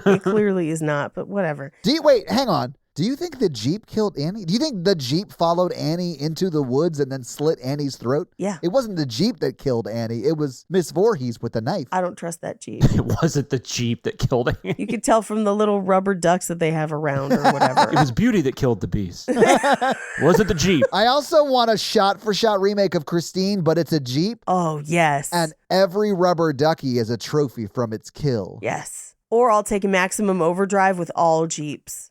It clearly is not, but whatever. Wait, hang on. Do you think the Jeep killed Annie? Do you think the Jeep followed Annie into the woods and then slit Annie's throat? Yeah. It wasn't the Jeep that killed Annie. It was Miss Voorhees with the knife. I don't trust that Jeep. It wasn't the Jeep that killed Annie. You could tell from the little rubber ducks that they have around or whatever. It was Beauty that killed the Beast. Was it the Jeep? I also want a shot-for-shot remake of Christine, but it's a Jeep. Oh, yes. And every rubber ducky is a trophy from its kill. Yes. Or I'll take a maximum overdrive with all Jeeps.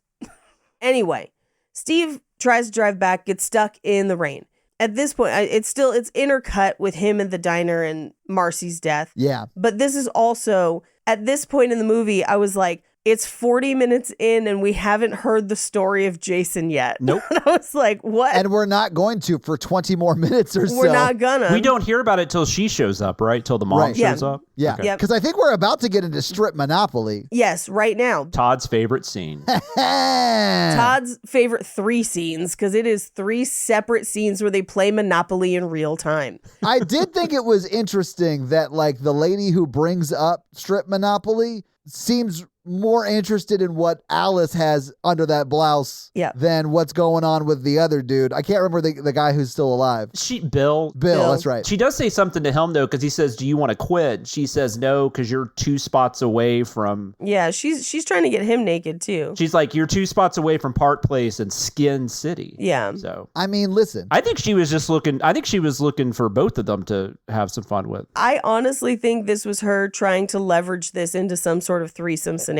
Anyway, Steve tries to drive back, gets stuck in the rain. At this point, it's intercut with him in the diner and Marcy's death. Yeah. But this is also, at this point in the movie, I was like, it's 40 minutes in and we haven't heard the story of Jason yet. Nope. And I was like, what? And we're not going to for 20 more minutes or so. We're not gonna. We don't hear about it till she shows up, right? Till the mom shows up? Yeah. Okay. Because I think we're about to get into strip Monopoly. Yes, right now. Todd's favorite scene. Todd's favorite 3 scenes, because it is 3 separate scenes where they play Monopoly in real time. I did think it was interesting that, like, the lady who brings up strip Monopoly seems more interested in what Alice has under that blouse than what's going on with the other dude. I can't remember the guy who's still alive. Bill, that's right. She does say something to him, though, because he says, do you want to quit? She says no, because you're 2 spots away from... Yeah, she's trying to get him naked, too. She's like, you're 2 spots away from Park Place and Skin City. Yeah. So, I mean, listen. I think she was looking for both of them to have some fun with. I honestly think this was her trying to leverage this into some sort of threesome scenario.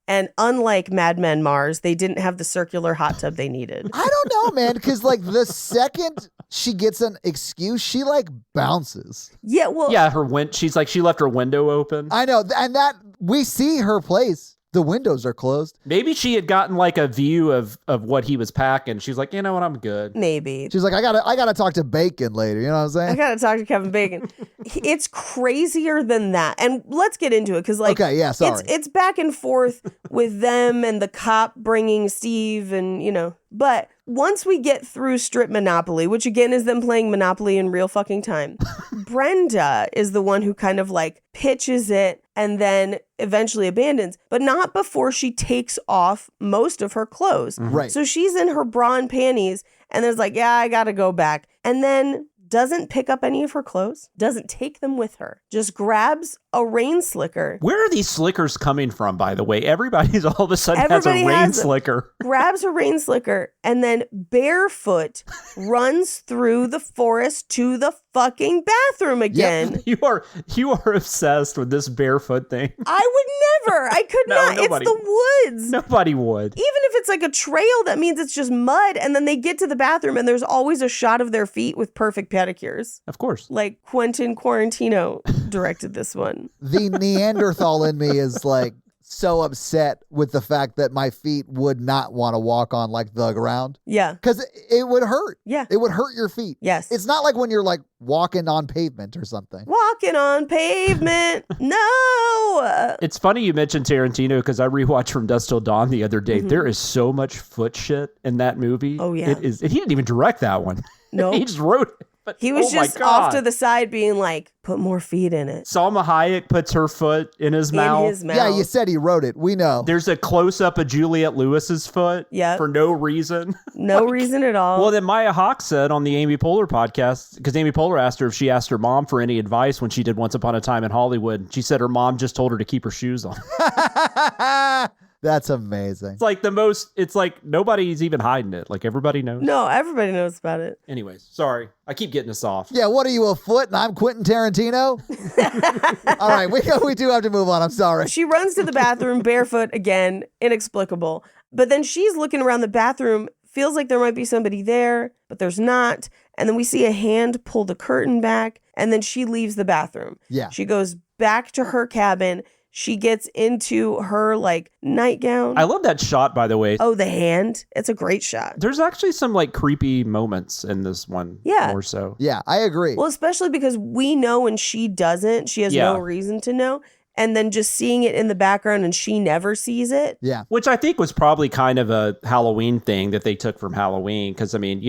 And unlike Mad Men Mars, they didn't have the circular hot tub they needed. I don't know, man, because like the second she gets an excuse, she like bounces. Yeah, well... Yeah, she's like, she left her window open. I know, and that, we see her place. The windows are closed. Maybe she had gotten like a view of what he was packing. She's like, you know what, I'm good. Maybe. She's like, I gotta talk to Bacon later. You know what I'm saying? I gotta talk to Kevin Bacon. It's crazier than that. And let's get into it because, like, okay, yeah, sorry. It's back and forth with them and the cop bringing Steve, and But once we get through Strip Monopoly, which again is them playing Monopoly in real fucking time, Brenda is the one who kind of like pitches it and then eventually abandons, but not before she takes off most of her clothes. Right. So she's in her bra and panties and there's like, yeah, I gotta go back. And then doesn't pick up any of her clothes, doesn't take them with her, just grabs a rain slicker. Where are these slickers coming from, by the way? Everybody's all of a sudden has a rain slicker. Grabs a rain slicker and then barefoot runs through the forest to the fucking bathroom again. Yep. You are obsessed with this barefoot thing. I would never. I could not. Nobody, it's the woods. Nobody would. Even if it's like a trail, that means it's just mud. And then they get to the bathroom and there's always a shot of their feet with perfect pedicures. Of course. Like Quentin Quarantino directed this one. The Neanderthal in me is like so upset with the fact that my feet would not want to walk on like the ground. Yeah. Because it would hurt. Yeah. It would hurt your feet. Yes. It's not like when you're like walking on pavement or something. Walking on pavement. No. It's funny you mentioned Tarantino because I rewatched From Dusk Till Dawn the other day. Mm-hmm. There is so much foot shit in that movie. Oh, yeah. It is. He didn't even direct that one. No. He just wrote it. But, He was oh my just God. off to the side being like, put more feet in it. Salma Hayek puts her foot in his mouth. In his mouth. Yeah, you said he wrote it. We know. There's a close-up of Juliette Lewis's foot for no reason. No reason at all. Well, then Maya Hawke said on the Amy Poehler podcast, because Amy Poehler asked her if she asked her mom for any advice when she did Once Upon a Time in Hollywood. She said her mom just told her to keep her shoes on. That's amazing. It's like nobody's even hiding it. Like everybody knows. No, everybody knows about it. Anyways, sorry. I keep getting us off. Yeah, what are you, a foot and I'm Quentin Tarantino? All right, we do have to move on. I'm sorry. She runs to the bathroom barefoot again, inexplicable. But then she's looking around the bathroom, feels like there might be somebody there, but there's not. And then we see a hand pull the curtain back, and then she leaves the bathroom. Yeah. She goes back to her cabin. She gets into her like nightgown. I love that shot, by the way. Oh, the hand. It's a great shot. There's actually some like creepy moments in this one. Yeah. More so. Yeah, I agree. Well, especially because we know and she doesn't. She has no reason to know. And then just seeing it in the background and she never sees it. Yeah. Which I think was probably kind of a Halloween thing that they took from Halloween. Because, I mean,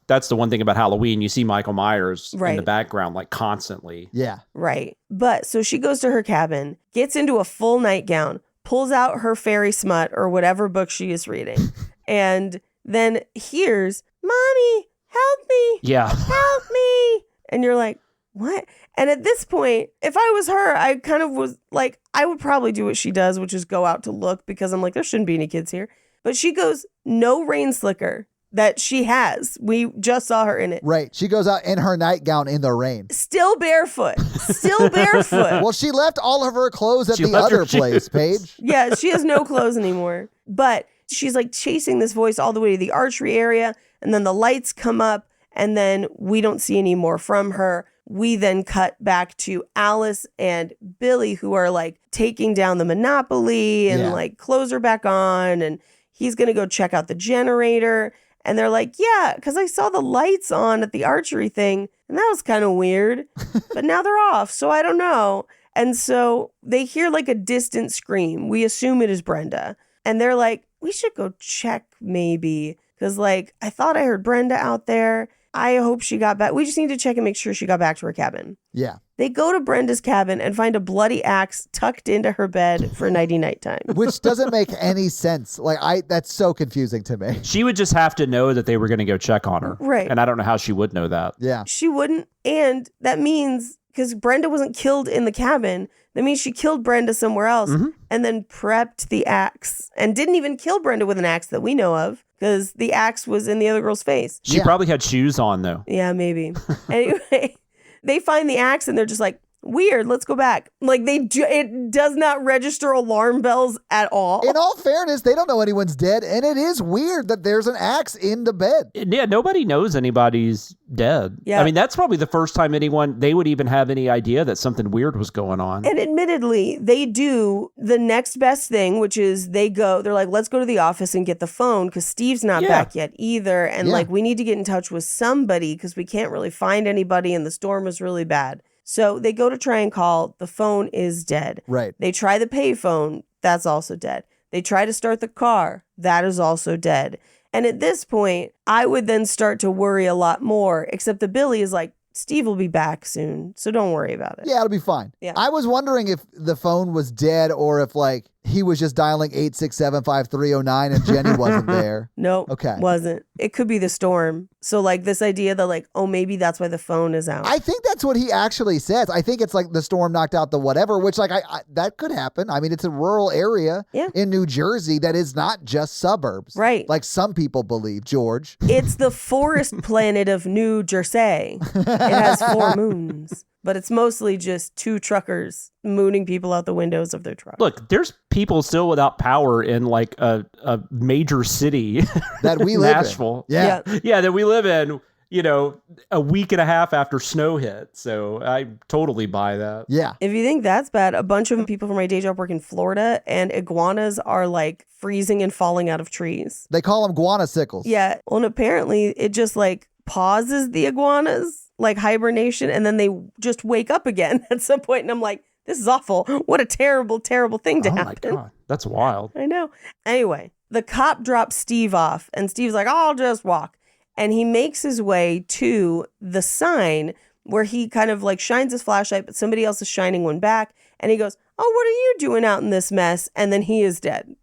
that's the one thing about Halloween. You see Michael Myers in the background like constantly. Yeah. Right. But so she goes to her cabin, gets into a full nightgown, pulls out her fairy smut or whatever book she is reading, and then hears, "Mommy, help me. Yeah. Help me." And you're like, what? And at this point, if I was her, I kind of was like, I would probably do what she does, which is go out to look because I'm like, there shouldn't be any kids here. But she goes, no rain slicker that she has. We just saw her in it. Right. She goes out in her nightgown in the rain. Still barefoot. Still barefoot. Well, she left all of her clothes at the other place, Paige. Yeah, she has no clothes anymore. But she's like chasing this voice all the way to the archery area. And then the lights come up and then we don't see any more from her. We then cut back to Alice and Billy, who are like taking down the Monopoly and like clothes are back on. And he's going to go check out the generator. And they're like, yeah, because I saw the lights on at the archery thing. And that was kind of weird. But now they're off. So I don't know. And so they hear like a distant scream. We assume it is Brenda. And they're like, we should go check maybe. Because like, I thought I heard Brenda out there. I hope she got back. We just need to check and make sure she got back to her cabin. Yeah. They go to Brenda's cabin and find a bloody axe tucked into her bed for nighty-night time. Which doesn't make any sense. Like, that's so confusing to me. She would just have to know that they were going to go check on her. Right. And I don't know how she would know that. Yeah. She wouldn't. And that means, because Brenda wasn't killed in the cabin, that means she killed Brenda somewhere else and then prepped the axe and didn't even kill Brenda with an axe that we know of. Because the axe was in the other girl's face. She probably had shoes on, though. Yeah, maybe. Anyway, they find the axe and they're just like, Weird. Let's go back. Like it does not register alarm bells at all. In all fairness, they don't know anyone's dead, and it is weird that there's an axe in the bed. Yeah, nobody knows anybody's dead. Yeah. I mean, that's probably the first time they would even have any idea that something weird was going on. And admittedly, they do the next best thing, which is they're like, let's go to the office and get the phone because Steve's not back yet either. And like, we need to get in touch with somebody because we can't really find anybody and the storm is really bad. So they go to try and call. The phone is dead. Right. They try the payphone. That's also dead. They try to start the car. That is also dead. And at this point, I would then start to worry a lot more, except that Billy is like, Steve will be back soon, so don't worry about it. Yeah, it'll be fine. Yeah. I was wondering if the phone was dead or if, like, he was just dialing 867-5309 and Jenny wasn't there. Nope. Okay. Wasn't. It could be the storm. So, like, this idea that, like, oh, maybe that's why the phone is out. I think that's what he actually says. I think it's like the storm knocked out the whatever, which, like, I that could happen. I mean, it's a rural area in New Jersey that is not just suburbs. Right. Like some people believe, George. It's the forest planet of New Jersey. It has 4 moons. But it's mostly just 2 truckers mooning people out the windows of their truck. Look, there's people still without power in like a major city that we live Nashville. in. Yeah. Yeah, that we live in, you know, a week and a half after snow hit. So I totally buy that. Yeah. If you think that's bad, a bunch of people from my day job work in Florida and iguanas are like freezing and falling out of trees. They call them guanacicles. Yeah. Well, and apparently it just like pauses the iguanas, like hibernation, and then they just wake up again at some point. And I'm like, this is awful. What a terrible, terrible thing to happen. Oh my God. That's wild. I know. Anyway, the cop drops Steve off and Steve's like, I'll just walk. And he makes his way to the sign where he kind of like shines his flashlight, but somebody else is shining one back. And he goes, oh, what are you doing out in this mess? And then he is dead.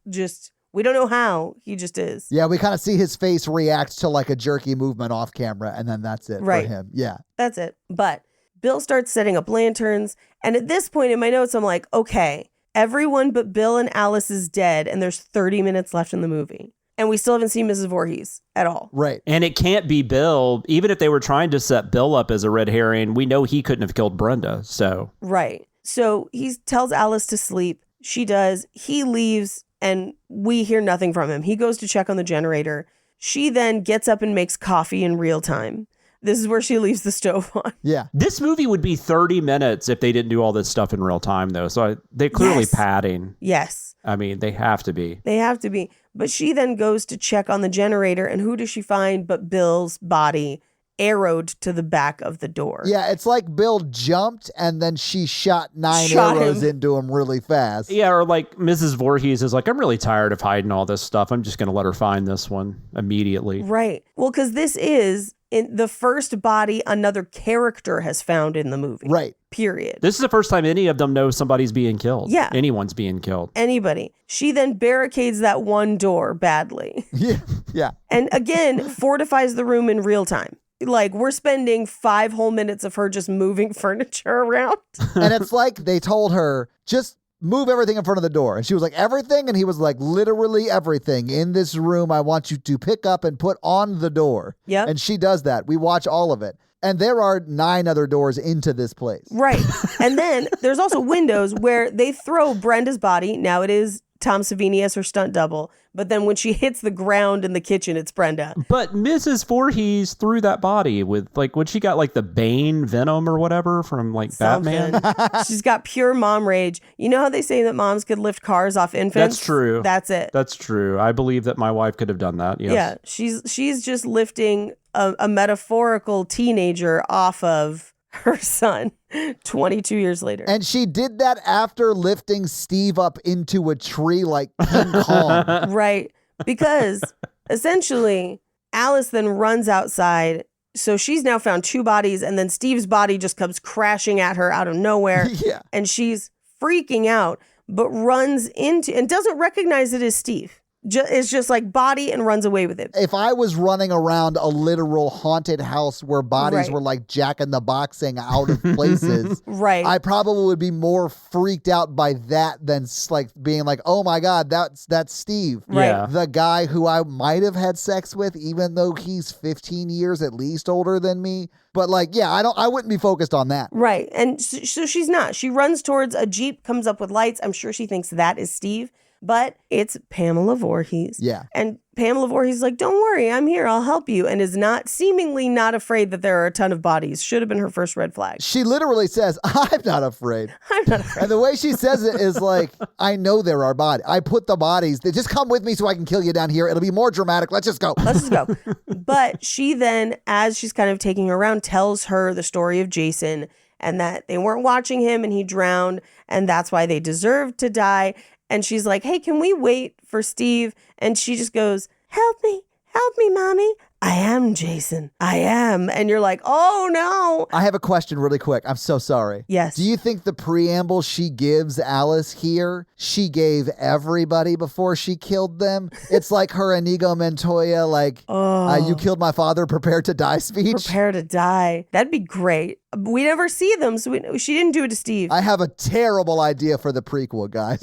We don't know how. He just is. Yeah, we kind of see his face react to like a jerky movement off camera, and then that's it for him. Yeah. That's it. But Bill starts setting up lanterns. And at this point in my notes, I'm like, okay, everyone but Bill and Alice is dead, and there's 30 minutes left in the movie. And we still haven't seen Mrs. Voorhees at all. Right. And it can't be Bill. Even if they were trying to set Bill up as a red herring, we know he couldn't have killed Brenda. So. Right. So he tells Alice to sleep. She does. He leaves. And we hear nothing from him. He goes to check on the generator. She then gets up and makes coffee in real time. This is where she leaves the stove on. Yeah. This movie would be 30 minutes if they didn't do all this stuff in real time, though. So they're clearly padding. Yes. I mean, they have to be. They have to be. But she then goes to check on the generator. And who does she find but Bill's body arrowed to the back of the door? Yeah, it's like Bill jumped and then she shot 9 arrows into him really fast. Yeah, or like Mrs. Voorhees is like, I'm really tired of hiding all this stuff. I'm just going to let her find this one immediately. Right. Well, because this is in the first body another character has found in the movie. Right. Period. This is the first time any of them know somebody's being killed. Yeah. Anyone's being killed. Anybody. She then barricades that one door badly. Yeah. Yeah. And again, fortifies the room in real time. Like, we're spending 5 whole minutes of her just moving furniture around. And it's like they told her, just move everything in front of the door. And she was like, everything? And he was like, literally everything in this room I want you to pick up and put on the door. Yep. And she does that. We watch all of it. And there are 9 other doors into this place. Right. And then there's also windows where they throw Brenda's body. Now it is Tom Savini as her stunt double. But then when she hits the ground in the kitchen, it's Brenda. But Mrs. Voorhees threw that body with, like, when she got, like, the Bane venom or whatever from, like, Batman. She's got pure mom rage. You know how they say that moms could lift cars off infants? That's true. That's it. That's true. I believe that my wife could have done that. Yes. Yeah. She's just lifting a metaphorical teenager off of her son 22 years later. And she did that after lifting Steve up into a tree like King Kong. Right. Because essentially, Alice then runs outside. So she's now found 2 bodies, and then Steve's body just comes crashing at her out of nowhere. Yeah. And she's freaking out, but runs into and doesn't recognize it as Steve. It's just like body and runs away with it. If I was running around a literal haunted house where bodies Right. were like Jack in the Boxing out of places, Right. I probably would be more freaked out by that than like being like, oh my God, that's Steve. Right. Yeah. The guy who I might have had sex with, even though he's 15 years at least older than me. But like, yeah, I wouldn't be focused on that. Right. And so she's not. She runs towards a Jeep, comes up with lights. I'm sure she thinks that is Steve, but it's Pamela Voorhees. Yeah. And Pamela Voorhees is like, don't worry, I'm here, I'll help you. And is seemingly not afraid that there are a ton of bodies. Should have been her first red flag. She literally says, I'm not afraid. I'm not afraid. And the way she says it is like, I know there are bodies. I put the bodies. They just come with me so I can kill you down here. It'll be more dramatic. Let's just go. Let's just go. But she then, as she's kind of taking her around, tells her the story of Jason and that they weren't watching him and he drowned and that's why they deserved to die. And she's like, hey, can we wait for Steve? And she just goes, help me, mommy. I am Jason. I am. And you're like, oh no. I have a question really quick. I'm so sorry. Yes. Do you think the preamble she gives Alice here, she gave everybody before she killed them? It's like her Inigo Montoya, like, you killed my father, prepare to die speech. Prepare to die. That'd be great. We never see them, so she didn't do it to Steve. I have a terrible idea for the prequel, guys.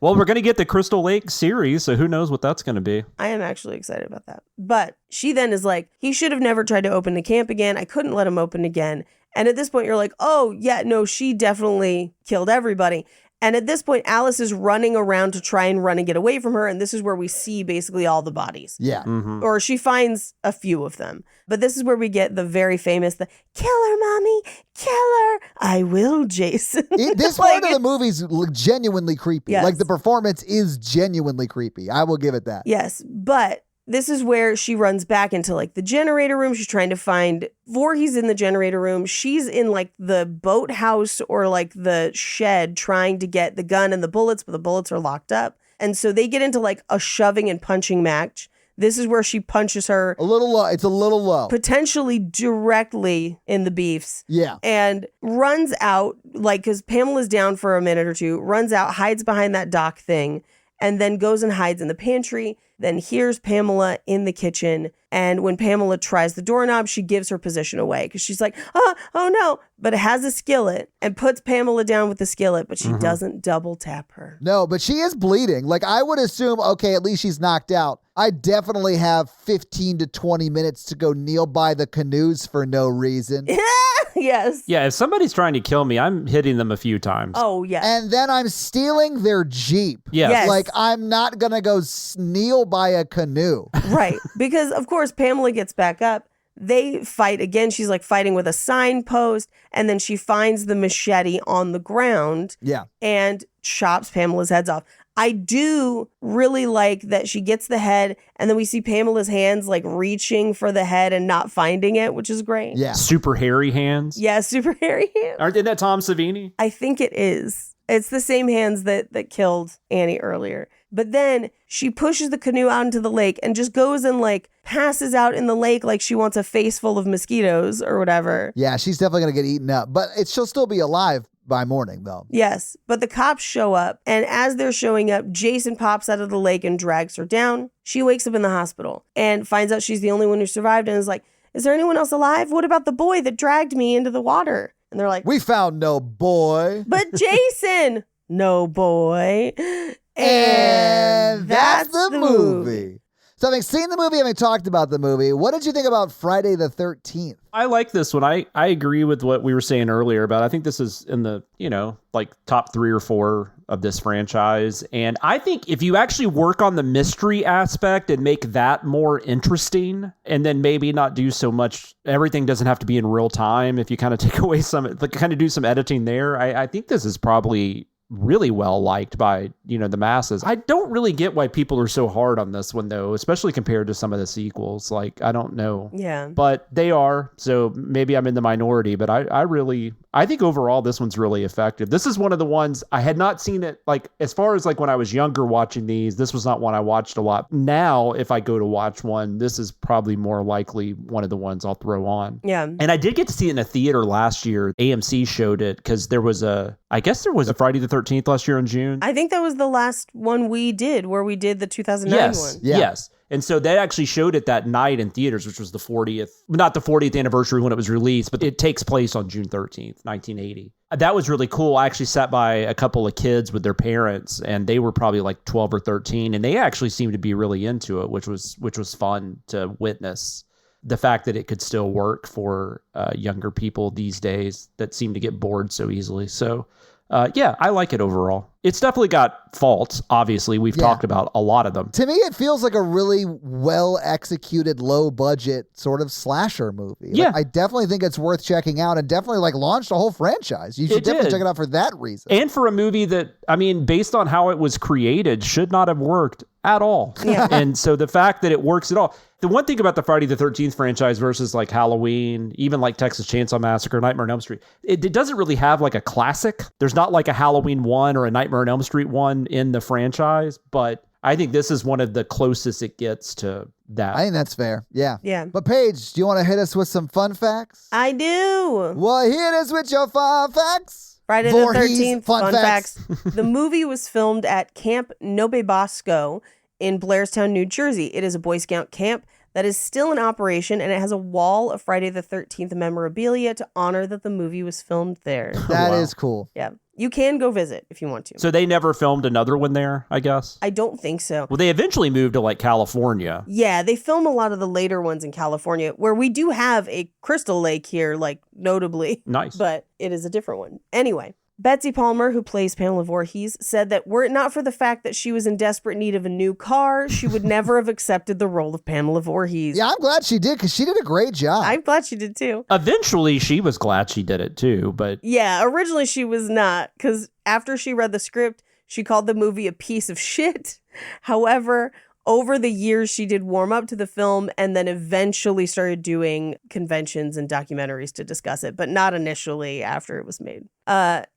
Well, we're going to get the Crystal Lake series, so who knows what that's going to be. I am actually excited about that. But she then is like, he should have never tried to open the camp again. I couldn't let him open again. And at this point, you're like, oh, yeah, no, she definitely killed everybody. And at this point, Alice is running around to try and run and get away from her. And this is where we see basically all the bodies. Yeah. Mm-hmm. Or she finds a few of them. But this is where we get the very famous, the kill her, mommy, kill her. I will, Jason. This part of the movie's genuinely creepy. Yes. Like the performance is genuinely creepy. I will give it that. Yes, but this is where she runs back into like the generator room. She's trying to find Voorhees in the generator room. She's in like the boathouse or like the shed trying to get the gun and the bullets, but the bullets are locked up. And so they get into like a shoving and punching match. This is where she punches her A little low. It's a little low. potentially directly in the beefs. Yeah. And runs out, like, because Pamela's down for a minute or two, runs out, hides behind that dock thing, and then goes and hides in the pantry, then hears Pamela in the kitchen. And when Pamela tries the doorknob, she gives her position away because she's like, oh no, but it has a skillet and puts Pamela down with the skillet, but she doesn't double tap her. No, but she is bleeding. Like I would assume, okay, at least she's knocked out. I definitely have 15 to 20 minutes to go kneel by the canoes for no reason. Yes. Yeah, if somebody's trying to kill me, I'm hitting them a few times. Oh, yes. And then I'm stealing their Jeep. Yes. Like I'm not going to go kneel by a canoe. Right. Because, of course, Pamela gets back up. They fight again. She's like fighting with a signpost. And then she finds the machete on the ground Yeah. and chops Pamela's heads off. I do really like that she gets the head and then we see Pamela's hands like reaching for the head and not finding it, which is great. Yeah. Super hairy hands. Yeah, super hairy hands. Isn't that Tom Savini? I think it is. It's the same hands that killed Annie earlier. But then she pushes the canoe out into the lake and just goes and like passes out in the lake like she wants a face full of mosquitoes or whatever. Yeah, she's definitely going to get eaten up. But she'll still be alive by morning, though. Yes, but the cops show up, and as they're showing up, Jason pops out of the lake and drags her down. She wakes up in the hospital and finds out she's the only one who survived and is like, is there anyone else alive? What about the boy that dragged me into the water? And they're like, We found no boy. but Jason, no boy. And that's the movie. So having seen the movie, having talked about the movie, what did you think about Friday the 13th? I like this one. I agree with what we were saying earlier about, I think this is in the, like top 3 or 4 of this franchise. And I think if you actually work on the mystery aspect and make that more interesting, and then maybe not do so much, everything doesn't have to be in real time. If you kind of take away kind of do some editing there, I think this is probably really well liked by, the masses. I don't really get why people are so hard on this one though, especially compared to some of the sequels. Like, I don't know. Yeah. But they are, so maybe I'm in the minority, but I think overall this one's really effective. This is one of the ones I had not seen it, like as far as like when I was younger watching these, this was not one I watched a lot. Now, if I go to watch one, this is probably more likely one of the ones I'll throw on. Yeah. And I did get to see it in a theater last year. AMC showed it because there was I I guess there was a Friday the 13th last year in June. I think that was the last one we did, where we did the 2009 one. Yes. And so they actually showed it that night in theaters, which was the 40th, not the 40th anniversary when it was released, but it takes place on June 13th, 1980. That was really cool. I actually sat by a couple of kids with their parents, and they were probably like 12 or 13, and they actually seemed to be really into it, which was fun to witness. The fact that it could still work for younger people these days that seem to get bored so easily. So, yeah, I like it overall. It's definitely got faults. Obviously, we've talked about a lot of them. To me, it feels like a really well-executed, low-budget sort of slasher movie. Yeah. Like, I definitely think it's worth checking out, and definitely like launched a whole franchise. You should definitely check it out for that reason. And for a movie that, I mean, based on how it was created, should not have worked at all. Yeah. And so the fact that it works at all. The one thing about the Friday the 13th franchise versus like Halloween, even like Texas Chainsaw Massacre, Nightmare on Elm Street, it doesn't really have like a classic. There's not like a Halloween 1 or a Nightmare on Elm Street 1 in the franchise, but I think this is one of the closest it gets to that. I think that's fair. Yeah. Yeah. But Paige, do you want to hit us with some fun facts? I do. Well, hit us with your fun facts. Friday the Voorhees 13th, fun facts. The movie was filmed at Camp Nobebosco in Blairstown, New Jersey. It is a Boy Scout camp that is still in operation, and it has a wall of Friday the 13th memorabilia to honor that the movie was filmed there. That is cool. Yeah. You can go visit if you want to. So they never filmed another one there, I guess? I don't think so. Well, they eventually moved to like California. Yeah, they film a lot of the later ones in California, where we do have a Crystal Lake here, like notably. Nice. But it is a different one. Anyway, Betsy Palmer, who plays Pamela Voorhees, said that were it not for the fact that she was in desperate need of a new car, she would never have accepted the role of Pamela Voorhees. Yeah, I'm glad she did, because she did a great job. I'm glad she did too. Eventually, she was glad she did it too, but... Yeah, originally she was not, because after she read the script, she called the movie a piece of shit. However, over the years, she did warm up to the film and then eventually started doing conventions and documentaries to discuss it, but not initially after it was made.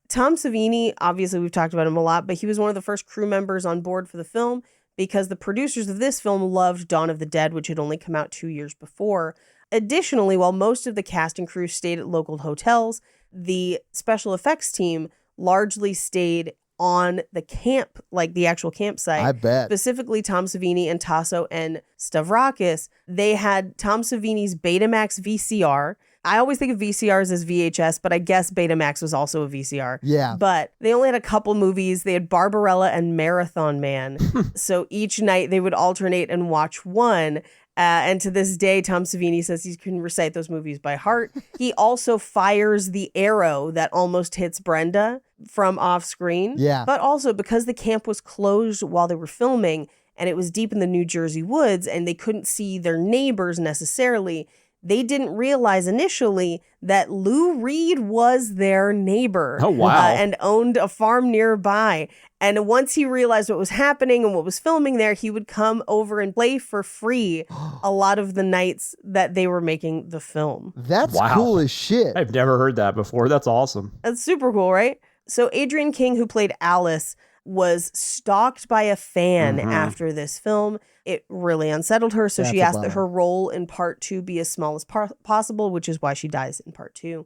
Tom Savini, obviously we've talked about him a lot, but he was one of the first crew members on board for the film because the producers of this film loved Dawn of the Dead, which had only come out 2 years before. Additionally, while most of the cast and crew stayed at local hotels, the special effects team largely stayed on the camp, like the actual campsite. I bet. Specifically, Tom Savini and Tasso and Stavrakis, they had Tom Savini's Betamax VCR. I always think of VCRs as VHS, but I guess Betamax was also a VCR. Yeah. But they only had a couple movies. They had Barbarella and Marathon Man. So each night they would alternate and watch one. And to this day, Tom Savini says he can recite those movies by heart. He also fires the arrow that almost hits Brenda from off screen. Yeah. But also because the camp was closed while they were filming and it was deep in the New Jersey woods and they couldn't see their neighbors necessarily, they didn't realize initially that Lou Reed was their neighbor. Oh, wow. And owned a farm nearby. And once he realized what was happening and what was filming there, he would come over and play for free a lot of the nights that they were making the film. That's Wow. cool as shit. I've never heard that before. That's awesome. That's super cool, right? So Adrienne King, who played Alice, was stalked by a fan after this film. It really unsettled her, so she asked that her role in part 2 be as small as possible, which is why she dies in part 2.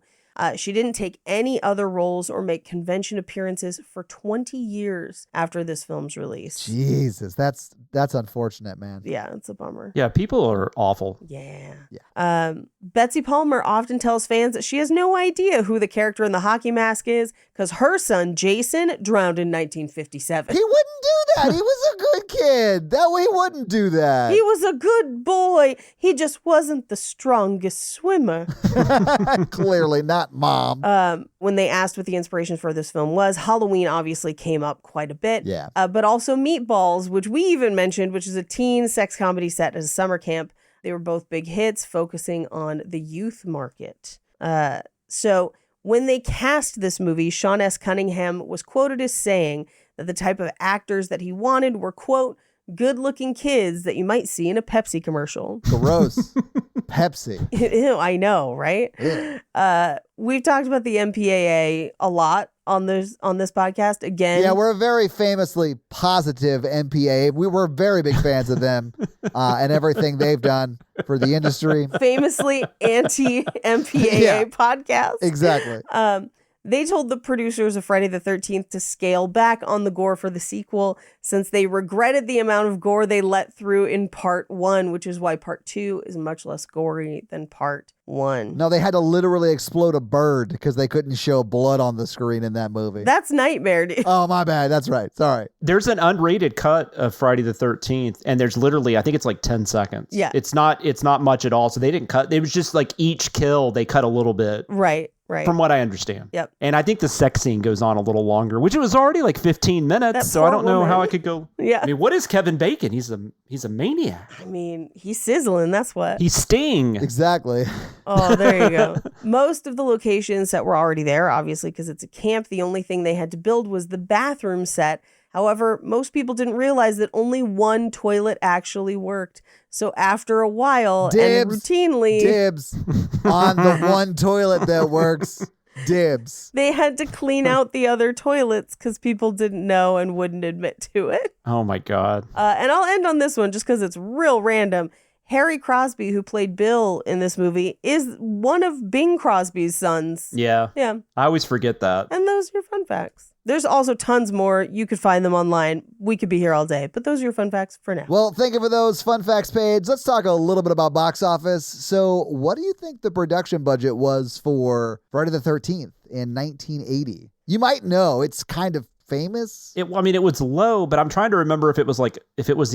She didn't take any other roles or make convention appearances for 20 years after this film's release. Jesus, that's unfortunate, man. Yeah, it's a bummer. Yeah, people are awful. Yeah. Betsy Palmer often tells fans that she has no idea who the character in the hockey mask is because her son, Jason, drowned in 1957. He wouldn't do that. He was a good kid. That way he wouldn't do that. He was a good boy. He just wasn't the strongest swimmer. Clearly not, Mom. When they asked what the inspiration for this film was, Halloween obviously came up quite a bit. Yeah. But also Meatballs, which we even mentioned, which is a teen sex comedy set at a summer camp. They were both big hits, focusing on the youth market. So when they cast this movie, Sean S. Cunningham was quoted as saying that the type of actors that he wanted were, quote, good-looking kids that you might see in a Pepsi commercial. Gross. Pepsi. Ew, I know, right? Yeah. We've talked about the MPAA a lot on this podcast. Again, Yeah, we're very famously positive MPA. We were very big fans of them and everything they've done for the industry. famously anti-MPAA podcast. Exactly. They told the producers of Friday the 13th to scale back on the gore for the sequel since they regretted the amount of gore they let through in part 1, which is why part 2 is much less gory than part 1. No, they had to literally explode a bird because they couldn't show blood on the screen in that movie. That's nightmare, dude. Oh, my bad. That's right. Sorry. There's an unrated cut of Friday the 13th, and there's literally, I think it's like 10 seconds. Yeah. It's not much at all. So they didn't cut. It was just like each kill, they cut a little bit. Right. From what I understand. Yep. And I think the sex scene goes on a little longer, which it was already like 15 minutes. So I don't know how I could go. Yeah. I mean, what is Kevin Bacon? He's a maniac. I mean, he's sizzling. That's what. He's Sting. Exactly. Oh, there you go. Most of the locations that were already there, obviously, because it's a camp, the only thing they had to build was the bathroom set. However, most people didn't realize that only one toilet actually worked. So after a while and routinely... Dibs on the one toilet that works. Dibs. They had to clean out the other toilets because people didn't know and wouldn't admit to it. Oh, my God. And I'll end on this one just because it's real random. Harry Crosby, who played Bill in this movie, is one of Bing Crosby's sons. Yeah. Yeah. I always forget that. And those are your fun facts. There's also tons more. You could find them online. We could be here all day, but those are your fun facts for now. Well, thank you for those fun facts, Paige. Let's talk a little bit about box office. So what do you think the production budget was for Friday the 13th in 1980? You might know. It's kind of famous. It was low, but I'm trying to remember if it was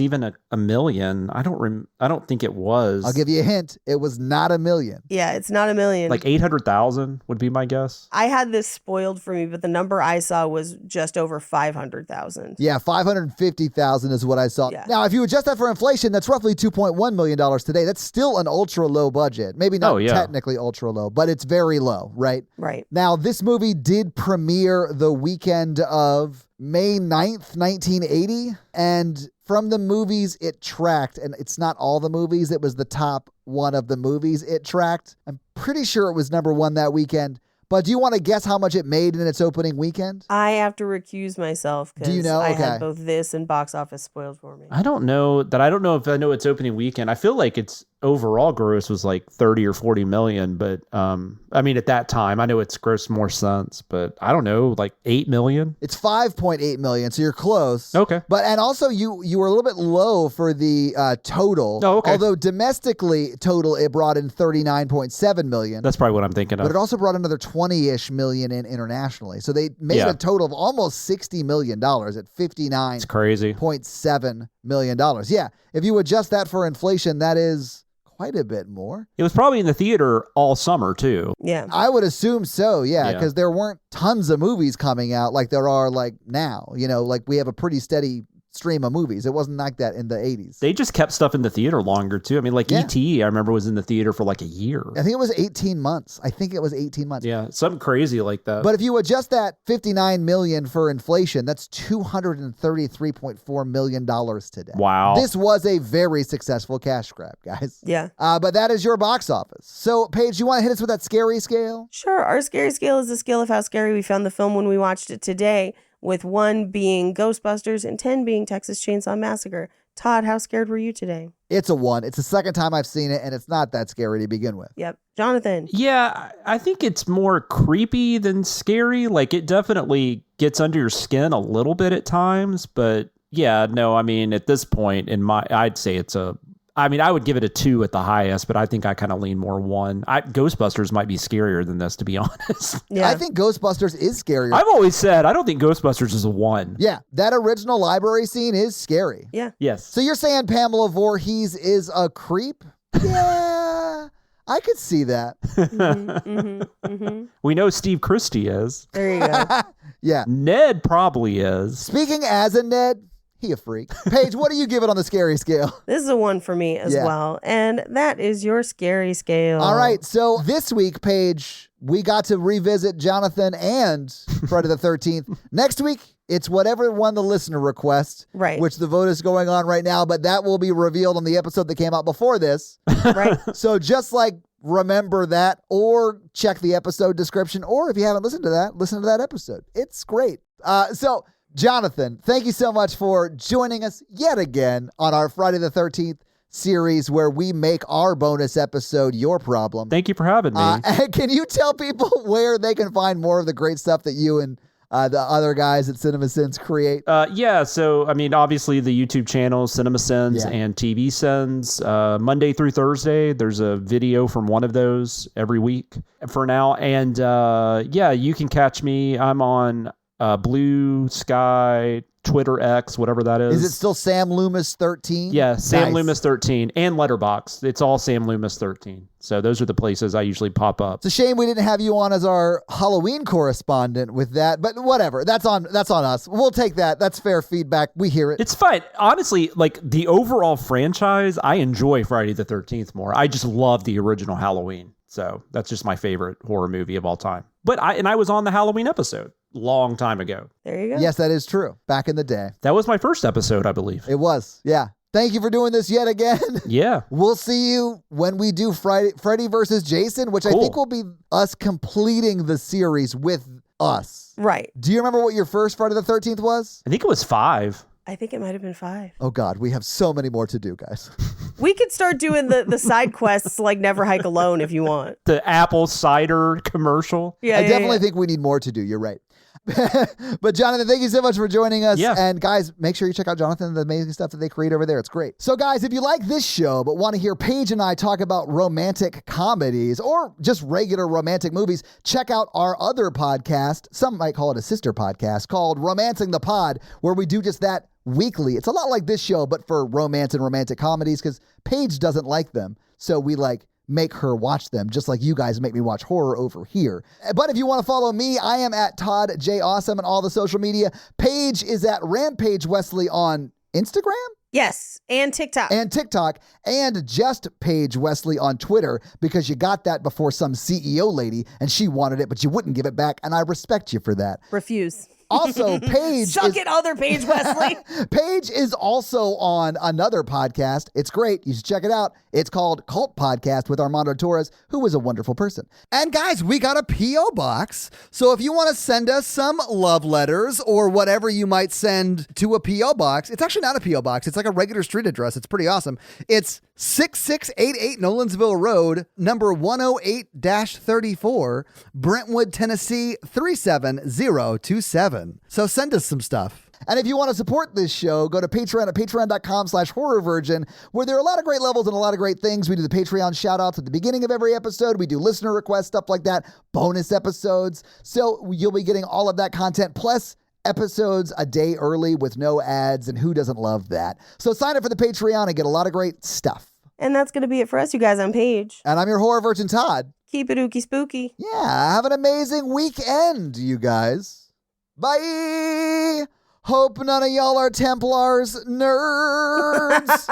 even a million. I don't think it was. I'll give you a hint. It was not $1 million. Yeah, it's not $1 million. Like 800,000 would be my guess. I had this spoiled for me, but the number I saw was just over 500,000. Yeah, 550,000 is what I saw. Yeah. Now, if you adjust that for inflation, that's roughly $2.1 million today. That's still an ultra low budget. Maybe not technically ultra low, but it's very low, right? Right. Now, this movie did premiere the weekend of May 9th, 1980. And from the movies it tracked, and it's not all the movies, it was the top one of the movies it tracked. I'm pretty sure it was number one that weekend. But do you want to guess how much it made in its opening weekend? I have to recuse myself Do you because know? I Okay. had both this and box office spoiled for me. I don't know if I know its opening weekend. I feel like its overall gross was like 30 or 40 million, but I mean at that time, I know it's grossed more since, but I don't know, like 8 million. It's 5.8 million, so you're close. Okay. And also you were a little bit low for the total. Oh, okay. Although domestically total it brought in 39.7 million. That's probably what I'm thinking of. But it also brought another 20-ish million in internationally. So they made a total of almost $60 million at It's crazy. $59.7 million. Yeah. If you adjust that for inflation, that is quite a bit more. It was probably in the theater all summer too. Yeah. I would assume so, yeah, because there weren't tons of movies coming out like there are like now. You know, like we have a pretty steady stream of movies. It wasn't like that in the 80s. They just kept stuff in the theater longer too. I mean, like E.T., I remember was in the theater for like a year. I think it was 18 months. Yeah, something crazy like that. But if you adjust that 59 million for inflation, that's $233.4 million today. Wow. This was a very successful cash grab, guys. Yeah. But that is your box office. So, Paige, you want to hit us with that scary scale? Sure. Our scary scale is the scale of how scary we found the film when we watched it today, with 1 being Ghostbusters and 10 being Texas Chainsaw Massacre. Todd, how scared were you today? It's a 1. It's the second time I've seen it, and it's not that scary to begin with. Yep. Jonathan? Yeah, I think it's more creepy than scary. Like, it definitely gets under your skin a little bit at times, but yeah, no, I mean, at this point, I'd say it's I would give it a 2 at the highest, but I think I kind of lean more 1. Ghostbusters might be scarier than this, to be honest. Yeah. I think Ghostbusters is scarier. I've always said I don't think Ghostbusters is a 1. Yeah, that original library scene is scary. Yeah. Yes. So you're saying Pamela Voorhees is a creep? Yeah, I could see that. We know Steve Christie is. There you go. Yeah. Ned probably is. Speaking as a Ned, he a freak. Paige, what do you give it on the scary scale? This is a 1 for me as well. And that is your scary scale. All right. So this week, Paige, we got to revisit Jonathan and Friday the 13th. Next week, it's whatever one the listener requests, Right. which the vote is going on right now, but that will be revealed on the episode that came out before this. Right. So just like remember that, or check the episode description, or if you haven't listened to that, listen to that episode. It's great. So Jonathan, thank you so much for joining us yet again on our Friday the 13th series where we make our bonus episode your problem. Thank you for having me. And can you tell people where they can find more of the great stuff that you and the other guys at CinemaSins create? So, I mean, obviously the YouTube channel, CinemaSins and TV Sins, Monday through Thursday, there's a video from one of those every week for now. And you can catch me. I'm on Blue Sky, Twitter X, whatever that is. Is it still Sam Loomis 13? Yeah, Sam Loomis 13 and Letterboxd. It's all Sam Loomis 13. So those are the places I usually pop up. It's a shame we didn't have you on as our Halloween correspondent with that, but whatever. That's on us. We'll take that. That's fair feedback. We hear it. It's fine. Honestly, like the overall franchise, I enjoy Friday the 13th more. I just love the original Halloween. So that's just my favorite horror movie of all time. But I was on the Halloween episode long time ago. There you go. Yes, that is true. Back in the day. That was my first episode, I believe. It was. Yeah. Thank you for doing this yet again. Yeah. We'll see you when we do Freddy versus Jason, which I think will be us completing the series with us. Right. Do you remember what your first Friday the 13th was? I think it was 5. I think it might have been 5. Oh, God. We have so many more to do, guys. We could start doing the side quests like Never Hike Alone if you want. The apple cider commercial. I definitely think we need more to do. You're right. But Jonathan, thank you so much for joining us. Yeah. And guys, make sure you check out Jonathan and the amazing stuff that they create over there. It's great. So guys, if you like this show but want to hear Paige and I talk about romantic comedies or just regular romantic movies, check out our other podcast. Some might call it a sister podcast called Romancing the Pod, where we do just that weekly. It's a lot like this show, but for romance and romantic comedies, because Paige doesn't like them. So we make her watch them, just like you guys make me watch horror over here. But if you want to follow me, I am at Todd J. Awesome on all the social media. Paige is at Rampage Wesley on Instagram? Yes, and TikTok. And just Paige Wesley on Twitter, because you got that before some CEO lady and she wanted it, but you wouldn't give it back. And I respect you for that. Refuse. Also, Paige Suck it, other Paige Wesley. Paige is also on another podcast. It's great. You should check it out. It's called Cult Podcast with Armando Torres, who was a wonderful person. And guys, we got a P.O. box. So if you want to send us some love letters or whatever you might send to a P.O. box, it's actually not a P.O. box. It's like a regular street address. It's pretty awesome. It's 6688 Nolensville Road, number 108-34, Brentwood, Tennessee 37027. So send us some stuff. And if you want to support this show, go to Patreon at patreon.com/horrorvirgin, where there are a lot of great levels and a lot of great things. We do the Patreon shout outs at the beginning of every episode. We do listener requests, stuff like that, bonus episodes. So you'll be getting all of that content, plus episodes a day early with no ads, and who doesn't love that? So sign up for the Patreon and get a lot of great stuff. And that's going to be it for us, you guys. I'm Paige. And I'm your horror virgin, Todd. Keep it ooky spooky. Yeah, have an amazing weekend, you guys. Bye. Hope none of y'all are Templars nerds.